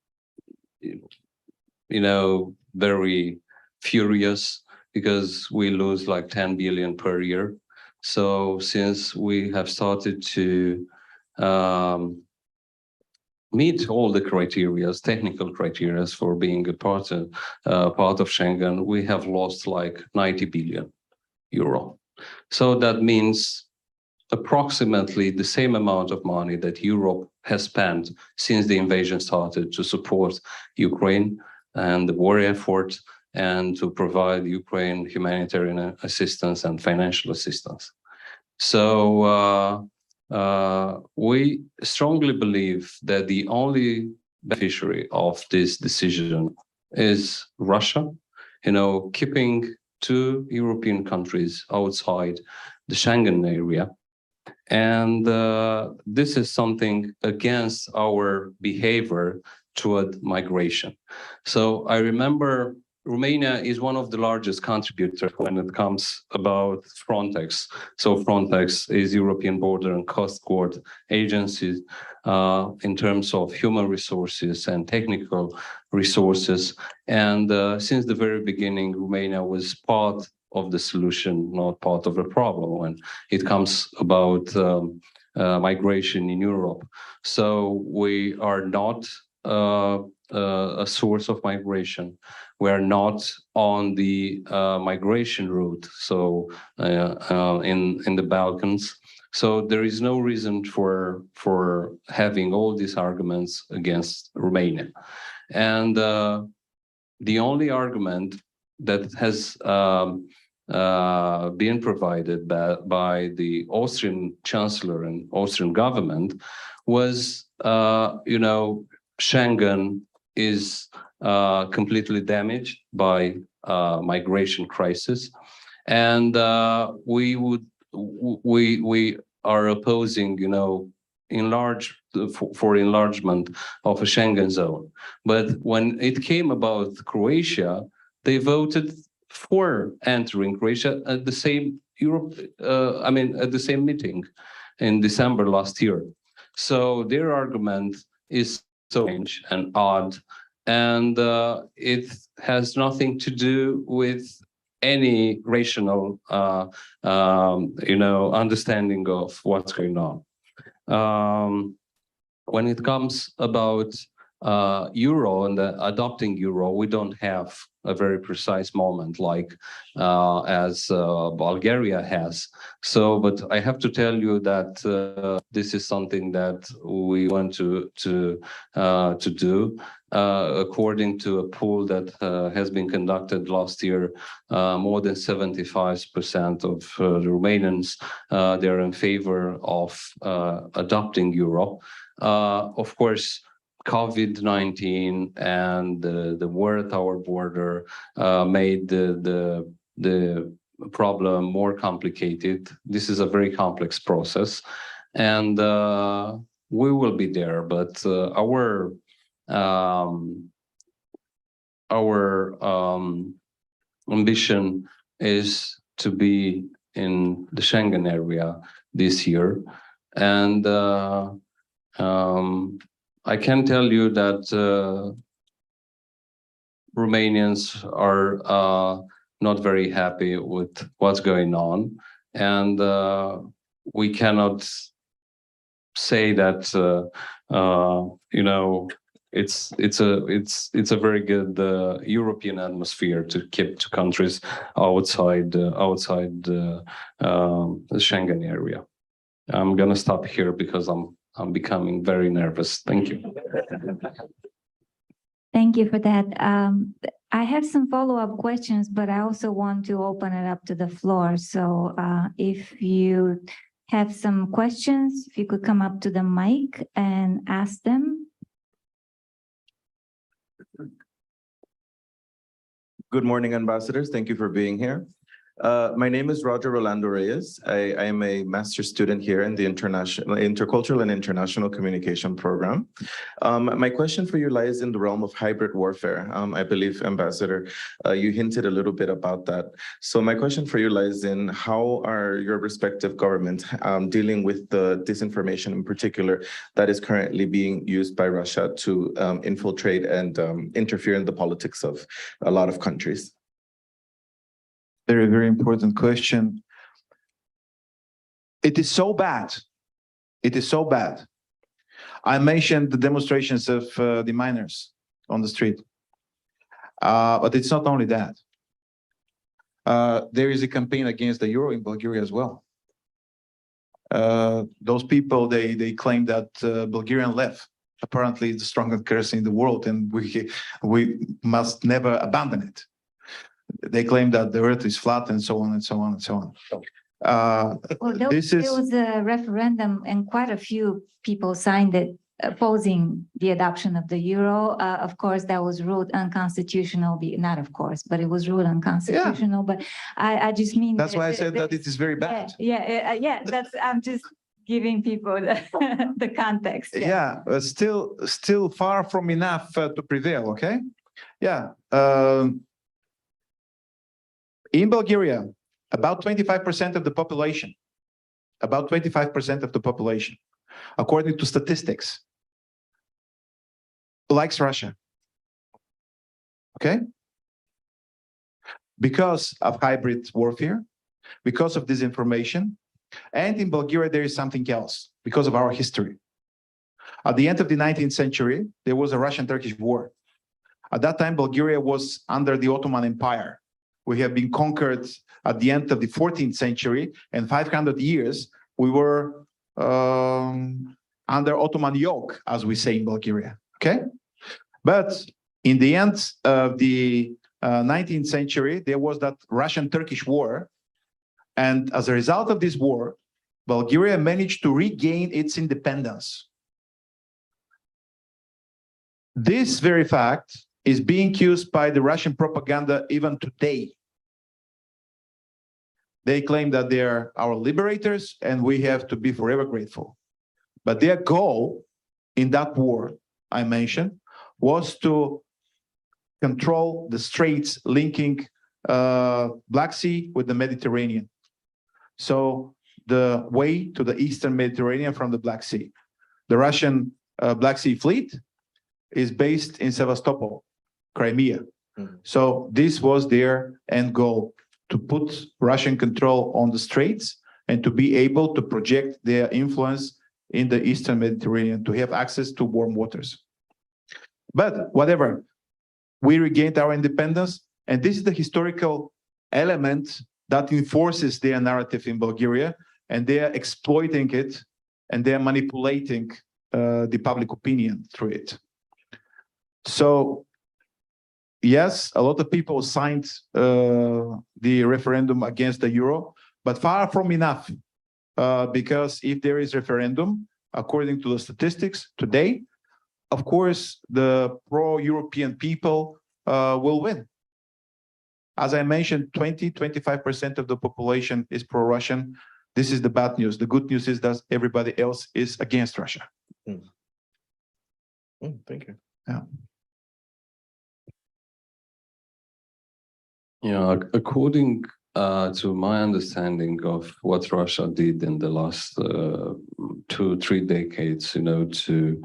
very furious, because we lose like 10 billion per year. So since we have started to meet all the technical criteria for being a part of Schengen, we have lost like 90 billion euro. So that means approximately the same amount of money that Europe has spent since the invasion started to support Ukraine and the war effort, and to provide Ukraine humanitarian assistance and financial assistance. So we strongly believe that the only beneficiary of this decision is Russia, keeping two European countries outside the Schengen area. And this is something against our behavior toward migration. So I remember Romania is one of the largest contributors when it comes about Frontex. So Frontex is European Border and Coast Guard Agency in terms of human resources and technical resources. And since the very beginning, Romania was part of the solution, not part of the problem when it comes about migration in Europe. So we are not a source of migration. We are not on the migration route, so in the Balkans. So there is no reason for having all these arguments against Romania. And the only argument that has been provided by the Austrian Chancellor and Austrian government was, Schengen is completely damaged by migration crisis, and we are opposing, for enlargement of a Schengen zone. But when it came about Croatia, they voted for entering Croatia at the same at the same meeting in December last year. So their argument is strange and odd, and it has nothing to do with any rational, understanding of what's going on. When it comes about euro and adopting euro, we don't have a very precise moment like as Bulgaria has. So, but I have to tell you that this is something that we want to do. According to a poll that has been conducted last year, more than 75% of the Romanians, they're in favor of adopting euro. Of course, COVID-19 and the war at our border made the problem more complicated. This is a very complex process, and we will be there. But our ambition is to be in the Schengen area this year, and I can tell you that Romanians are not very happy with what's going on, and we cannot say that it's a very good European atmosphere to keep two countries outside the Schengen area. I'm gonna stop here because I'm becoming very nervous. Thank you. Thank you for that. I have some follow-up questions, but I also want to open it up to the floor. So if you have some questions, if you could come up to the mic and ask them. Good morning, ambassadors. Thank you for being here. My name is Roger Rolando Reyes. I am a master's student here in the Intercultural and International Communication program. My question for you lies in the realm of hybrid warfare. I believe, Ambassador, you hinted a little bit about that. So my question for you lies in how are your respective governments dealing with the disinformation in particular that is currently being used by Russia to infiltrate and interfere in the politics of a lot of countries? Very, very important question. It is so bad. It is so bad. I mentioned the demonstrations of the miners on the street. But it's not only that. There is a campaign against the euro in Bulgaria as well. Those people, they claim that Bulgarian left apparently is the strongest currency in the world, and we must never abandon it. They claim that the earth is flat and so on and so on and so on. Well, there was a referendum and quite a few people signed it opposing the adoption of the euro. Of course, that was ruled unconstitutional. Not of course, but it was ruled unconstitutional. Yeah. But I just mean that's why I said that it is very bad. Yeah. That's I'm just giving people the context. Yeah, still far from enough to prevail. Okay. Yeah. In Bulgaria, about 25% of the population, according to statistics, likes Russia. Okay? Because of hybrid warfare, because of disinformation, and in Bulgaria, there is something else, because of our history. At the end of the 19th century, there was a Russian-Turkish war. At that time, Bulgaria was under the Ottoman Empire. We have been conquered at the end of the 14th century, and 500 years we were under Ottoman yoke, as we say in Bulgaria, okay? But in the end of the 19th century, there was that Russian-Turkish war, and as a result of this war, Bulgaria managed to regain its independence. This very fact is being used by the Russian propaganda even today. They claim that they are our liberators and we have to be forever grateful. But their goal in that war, I mentioned, was to control the straits linking Black Sea with the Mediterranean. So the way to the Eastern Mediterranean from the Black Sea. The Russian Black Sea Fleet is based in Sevastopol, Crimea. So this was their end goal, to put Russian control on the straits and to be able to project their influence in the Eastern Mediterranean, to have access to warm waters. But whatever, we regained our independence, and this is the historical element that enforces their narrative in Bulgaria, and they are exploiting it, and they are manipulating the public opinion through it. So, yes, a lot of people signed the referendum against the euro, but far from enough, because if there is referendum, according to the statistics today, of course, the pro-European people will win. As I mentioned, 20–25% of the population is pro-Russian. This is the bad news. The good news is that everybody else is against Russia. Thank you. Yeah. Yeah, according to my understanding of what Russia did in the last 2-3 decades, to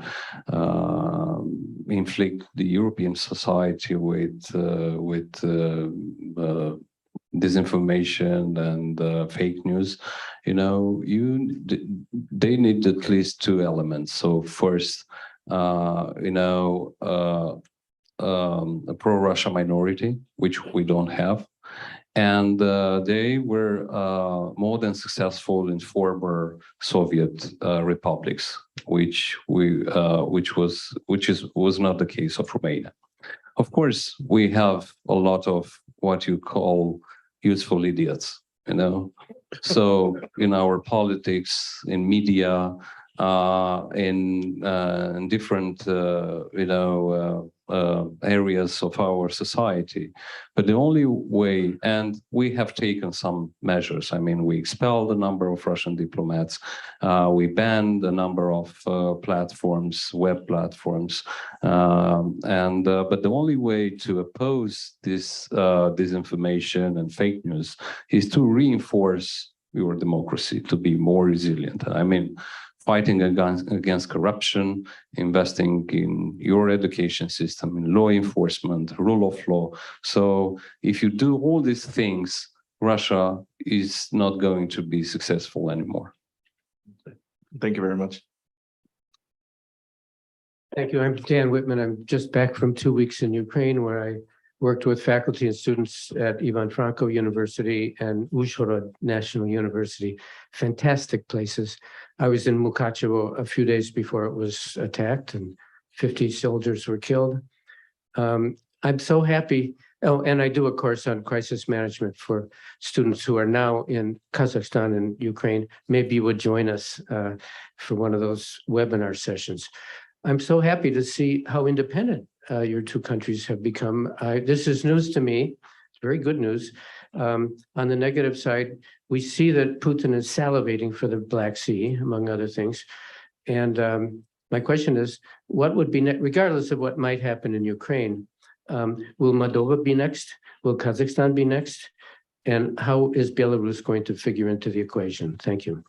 inflict the European society with disinformation and fake news, they need at least two elements. So first, a pro-Russia minority, which we don't have. And they were more than successful in former Soviet republics, which was not the case of Romania. Of course, we have a lot of what you call useful idiots, So in our politics, in media, in different, areas of our society. But the only way, and we have taken some measures. I mean, we expelled a number of Russian diplomats. We banned a number of platforms, web platforms. But the only way to oppose this disinformation and fake news is to reinforce your democracy, to be more resilient. I mean, fighting against corruption, investing in your education system, in law enforcement, rule of law. So if you do all these things, Russia is not going to be successful anymore. Thank you very much. Thank you. I'm Dan Whitman. I'm just back from 2 weeks in Ukraine, where I worked with faculty and students at Ivan Franko University and Uzhhorod National University. Fantastic places. I was in Mukachevo a few days before it was attacked and 50 soldiers were killed. I'm so happy. Oh, and I do a course on crisis management for students who are now in Kazakhstan and Ukraine. Maybe you would join us for one of those webinar sessions. I'm so happy to see how independent your two countries have become. This is news to me. It's very good news. On the negative side, we see that Putin is salivating for the Black Sea, among other things. And my question is, what would be next, regardless of what might happen in Ukraine? Will Moldova be next? Will Kazakhstan be next? And how is Belarus going to figure into the equation? Thank you.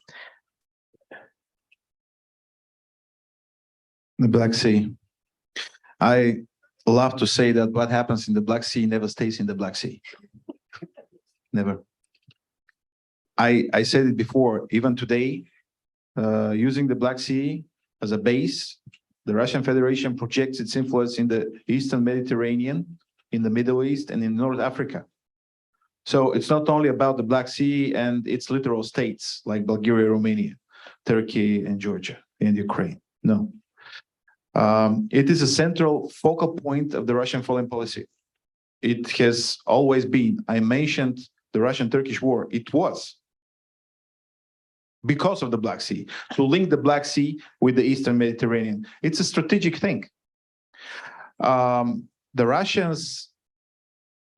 The Black Sea. I love to say that what happens in the Black Sea never stays in the Black Sea. Never. I said it before, even today, using the Black Sea as a base, the Russian Federation projects its influence in the Eastern Mediterranean, in the Middle East, and in North Africa. So it's not only about the Black Sea and its littoral states like Bulgaria, Romania, Turkey, and Georgia, and Ukraine. No. It is a central focal point of the Russian foreign policy. It has always been. I mentioned the Russian-Turkish war. It was because of the Black Sea, to link the Black Sea with the Eastern Mediterranean. It's a strategic thing. The Russians,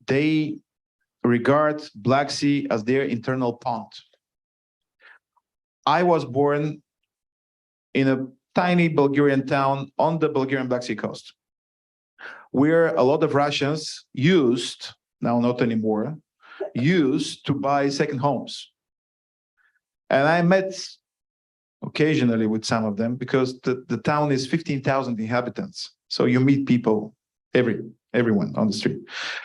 they regard Black Sea as their internal pond. I was born in a tiny Bulgarian town on the Bulgarian Black Sea coast, where a lot of Russians used, now not anymore, used to buy second homes. And I met occasionally with some of them because the town is 15,000 inhabitants. So you meet people, everyone on the street.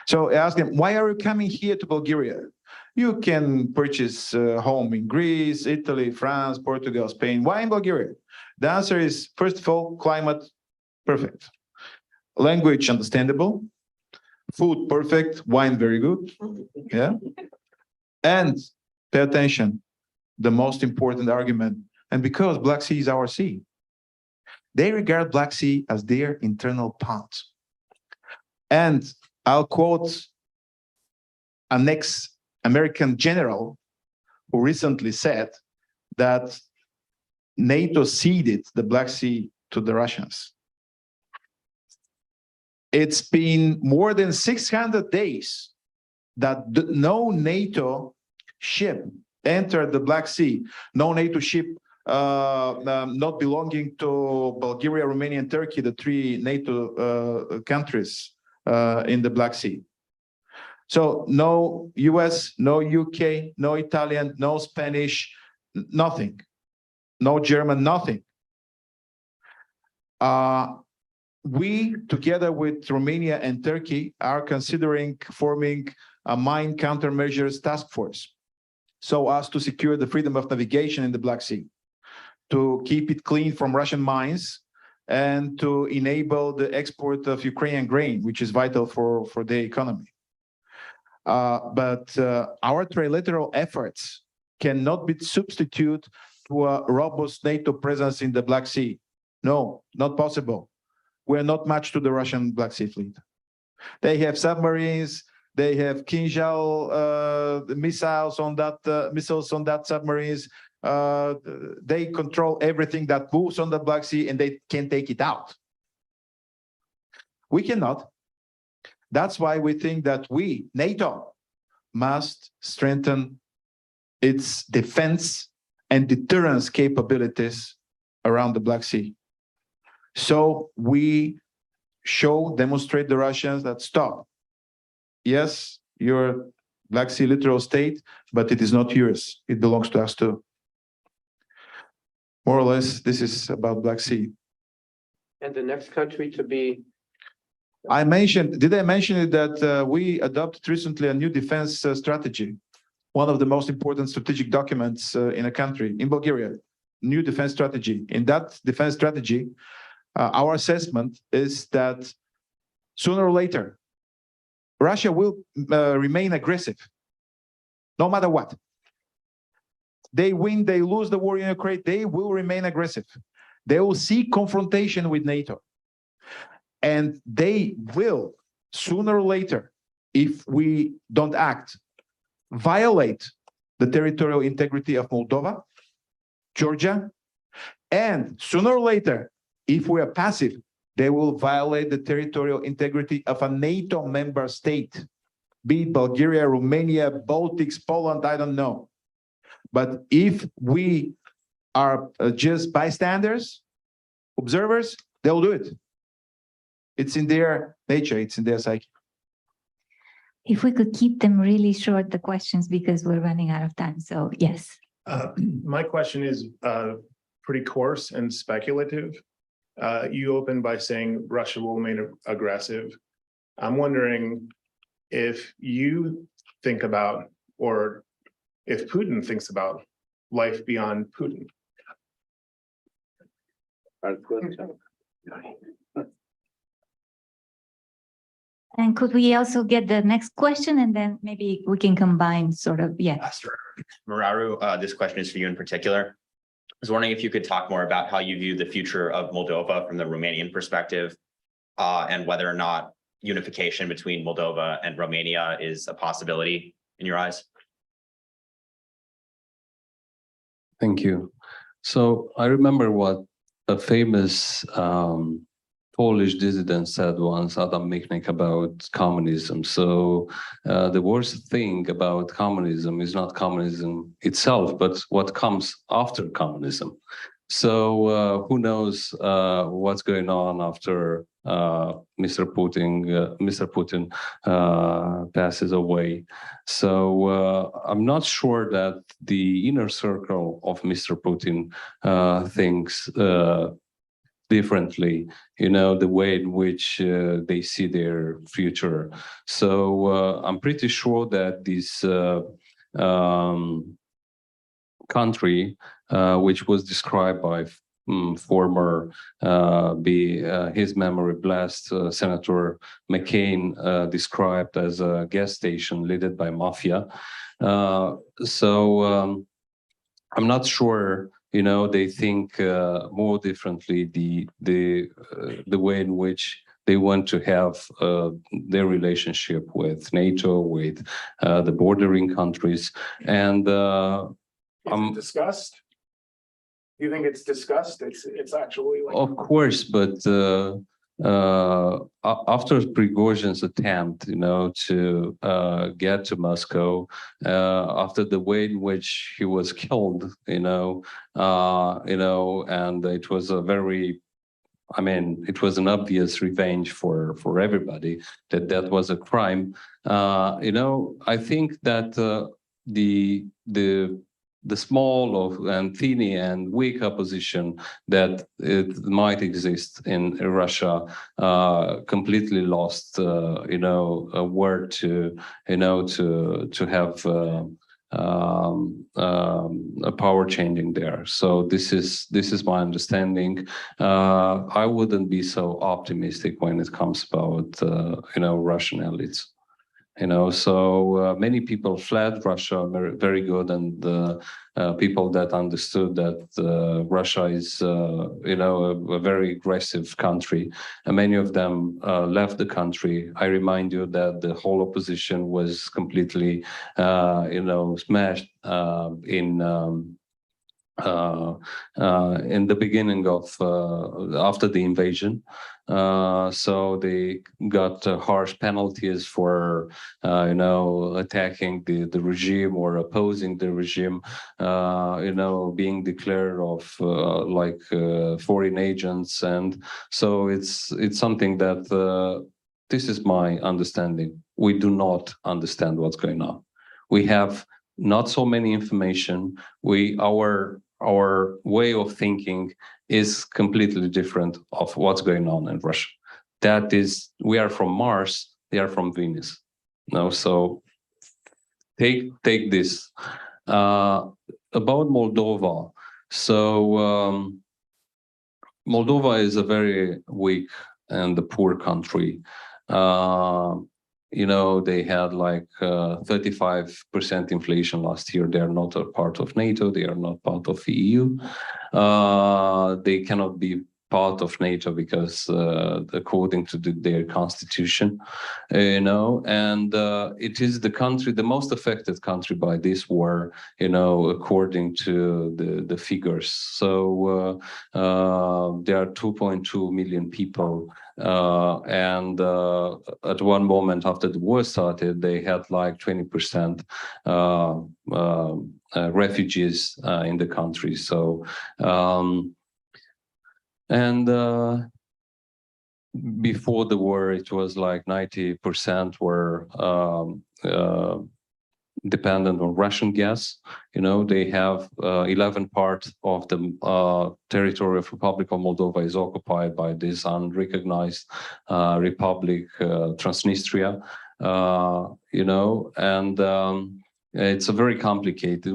So I asked them, why are you coming here to Bulgaria? You can purchase a home in Greece, Italy, France, Portugal, Spain. Why in Bulgaria? The answer is, first of all, climate, perfect. Language, understandable. Food, perfect. Wine, very good. Yeah. And pay attention, the most important argument, and because Black Sea is our sea, they regard Black Sea as their internal pond. And I'll quote an ex-American general who recently said that NATO ceded the Black Sea to the Russians. It's been more than 600 days that no NATO ship entered the Black Sea, no NATO ship not belonging to Bulgaria, Romania, and Turkey, the three NATO countries in the Black Sea. So no US, no UK, no Italian, no Spanish, nothing. No German, nothing. We, together with Romania and Turkey, are considering forming a mine countermeasures task force so as to secure the freedom of navigation in the Black Sea, to keep it clean from Russian mines, and to enable the export of Ukrainian grain, which is vital for the economy. But our trilateral efforts cannot be substituted to a robust NATO presence in the Black Sea. No, not possible. We're not matched to the Russian Black Sea fleet. They have submarines, they have Kinzhal missiles on that submarines. They control everything that moves on the Black Sea, and they can take it out. We cannot. That's why we think that we, NATO, must strengthen its defense and deterrence capabilities around the Black Sea. So we demonstrate the Russians that stop. Yes, you're Black Sea littoral state, but it is not yours. It belongs to us too. More or less, this is about Black Sea. And the next country to be. Did I mention that we adopted recently a new defense strategy, one of the most important strategic documents in a country, in Bulgaria, new defense strategy. In that defense strategy, our assessment is that sooner or later, Russia will remain aggressive, no matter what. They win, they lose the war in Ukraine, they will remain aggressive. They will seek confrontation with NATO. And they will, sooner or later, if we don't act, violate the territorial integrity of Moldova, Georgia, and sooner or later, if we are passive, they will violate the territorial integrity of a NATO member state, be it Bulgaria, Romania, Baltics, Poland, I don't know. But if we are just bystanders, observers, they'll do it. It's in their nature, it's in their psyche. If we could keep them really short, the questions, because we're running out of time. So yes. My question is pretty coarse and speculative. You opened by saying Russia will remain aggressive. I'm wondering if you think about, or if Putin thinks about, life beyond Putin. And could we also get the next question, and then maybe we can combine sort of, yeah. Master Muraru, this question is for you in particular. I was wondering if you could talk more about how you view the future of Moldova from the Romanian perspective, and whether or not unification between Moldova and Romania is a possibility in your eyes. Thank you. So I remember what a famous Polish dissident said once, Adam Michnik, about communism. So the worst thing about communism is not communism itself, but what comes after communism. So who knows what's going on after Mr. Putin passes away. So I'm not sure that the inner circle of Mr. Putin thinks differently, you know, the way in which they see their future. So I'm pretty sure that this country, which was described by former, his memory blessed, Senator McCain, described as a gas station led by mafia. So I'm not sure, you know, they think more differently the way in which they want to have their relationship with NATO, with the bordering countries, and Is it discussed? Do you think it's discussed? It's actually like. Of course, but after Prigozhin's attempt, you know, to get to Moscow, after the way in which he was killed, and it was a very I mean, it was an obvious revenge for everybody that was a crime. I think that the small and thin and weak opposition that it might exist in Russia completely lost, a word to have a power changing there. So this is my understanding. I wouldn't be so optimistic when it comes about Russian elites. So many people fled Russia, very good, and people that understood that Russia is, a very aggressive country, and many of them left the country. I remind you that the whole opposition was completely, smashed in the beginning of after the invasion. So they got harsh penalties for attacking the regime or opposing the regime, being declared of foreign agents. And so it's something that this is my understanding. We do not understand what's going on. We have not so many information. Our way of thinking is completely different of what's going on in Russia. That is, we are from Mars, they are from Venus. So take this. About Moldova. So Moldova is a very weak and a poor country. They had like 35% inflation last year. They are not a part of NATO. They are not part of the EU. They cannot be part of NATO because according to their constitution, and it is the most affected country by this war, according to the figures. So there are 2.2 million people. And at one moment after the war started, they had like 20% refugees in the country. So, before the war, it was like 90% were dependent on Russian gas. They have 11 parts of the territory of Republic of Moldova is occupied by this unrecognized republic, Transnistria. And it's a very complicated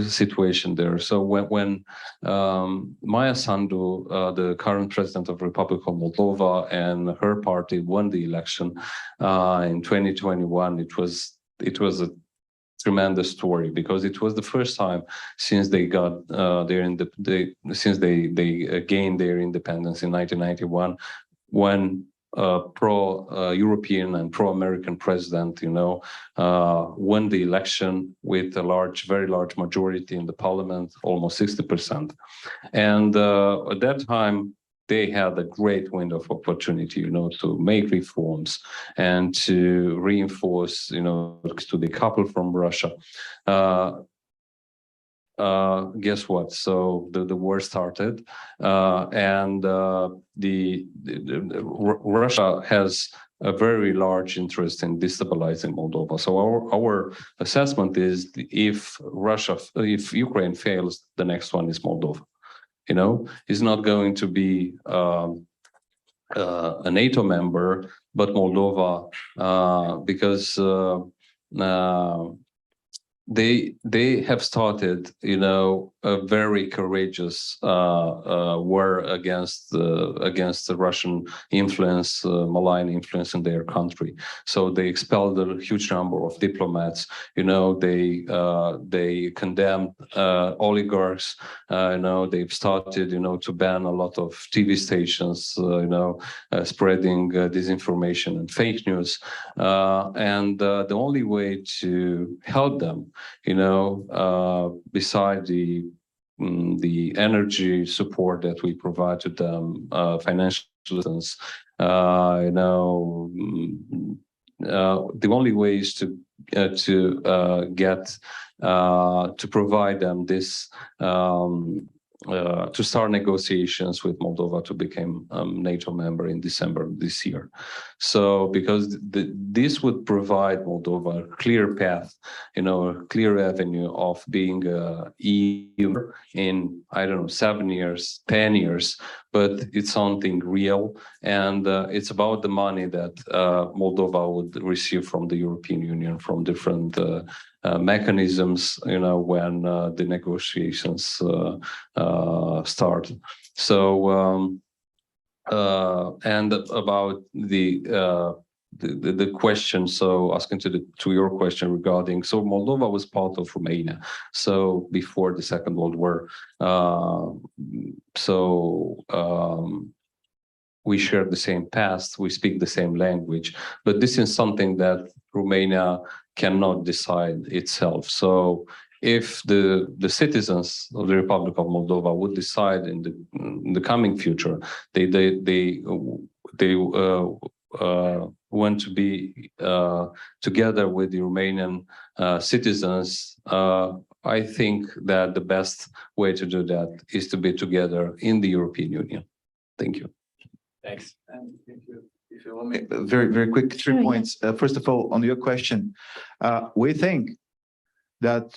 situation there. So when Maya Sandu, the current president of Republic of Moldova, and her party won the election in 2021, it was a tremendous story because it was the first time since they got since they gained their independence in 1991 when pro-European and pro-American president, won the election with a very large majority in the parliament, almost 60%. And at that time, they had a great window of opportunity, to make reforms and to reinforce, to decouple from Russia. Guess what? So the war started, and Russia has a very large interest in destabilizing Moldova. So our assessment is if Ukraine fails, the next one is Moldova. Is not going to be a NATO member, but Moldova, because they have started, a very courageous war against the Russian influence, malign influence in their country. So they expelled a huge number of diplomats. They condemned oligarchs. They've started, to ban a lot of TV stations, spreading disinformation and fake news. And the only way to help them, beside the energy support that we provide to them, financial assistance, the only way is to provide them this to start negotiations with Moldova to become NATO member in December this year. So because this would provide Moldova a clear path, a clear avenue of being EU in, I don't know, 7 years, 10 years, but it's something real. And it's about the money that Moldova would receive from the European Union, from different mechanisms, when the negotiations start. So, and about the question, so asking to your question regarding, so Moldova was part of Romania, so before the Second World War, we share the same past, we speak the same language, but this is something that Romania cannot decide itself. So if the citizens of the Republic of Moldova would decide in the coming future, they want to be together with the Romanian citizens, I think that the best way to do that is to be together in the European Union. Thank you. Thanks. If you allow me, very, very quick, 3 points. First of all, on your question, we think that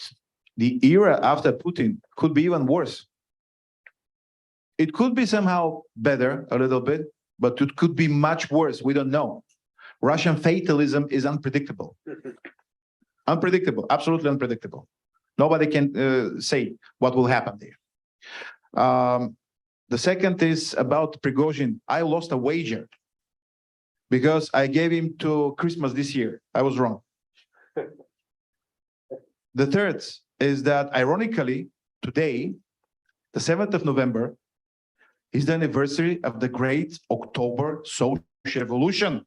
the era after Putin could be even worse. It could be somehow better a little bit, but it could be much worse. We don't know. Russian fatalism is unpredictable. Unpredictable, absolutely unpredictable. Nobody can say what will happen there. The second is about Prigozhin. I lost a wager because I gave him to Christmas this year. I was wrong. The third is that, ironically, today, the 7th of November, is the anniversary of the great October social revolution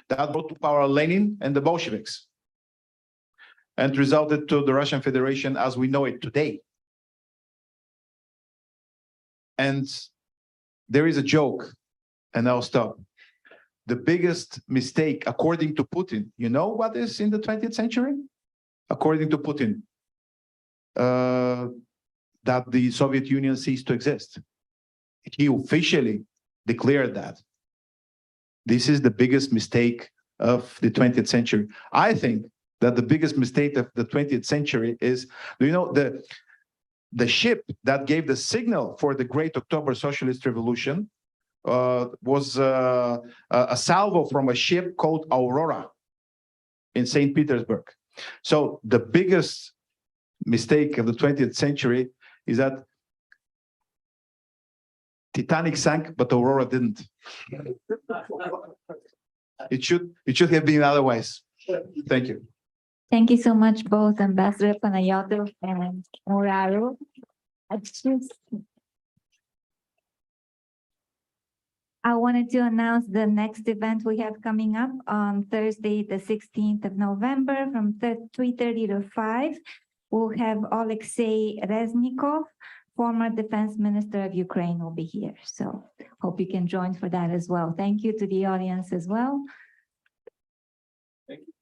that brought to power Lenin and the Bolsheviks and resulted to the Russian Federation as we know it today. And there is a joke, and I'll stop. The biggest mistake, according to Putin, you know what is in the 20th century? According to Putin, that the Soviet Union ceased to exist. He officially declared that. This is the biggest mistake of the 20th century. I think that the biggest mistake of the 20th century is, the ship that gave the signal for the Great October Socialist Revolution was a salvo from a ship called Aurora in St. Petersburg. So the biggest mistake of the 20th century is that Titanic sank, but Aurora didn't. It should have been otherwise. Thank you. Thank you so much, both Ambassador Panayotov and Muraru. I wanted to announce the next event we have coming up on Thursday, the 16th of November from 3:30 to 5. We'll have Alexei Reznikov, former Defense Minister of Ukraine, will be here. So hope you can join for that as well. Thank you to the audience as well. Thank you.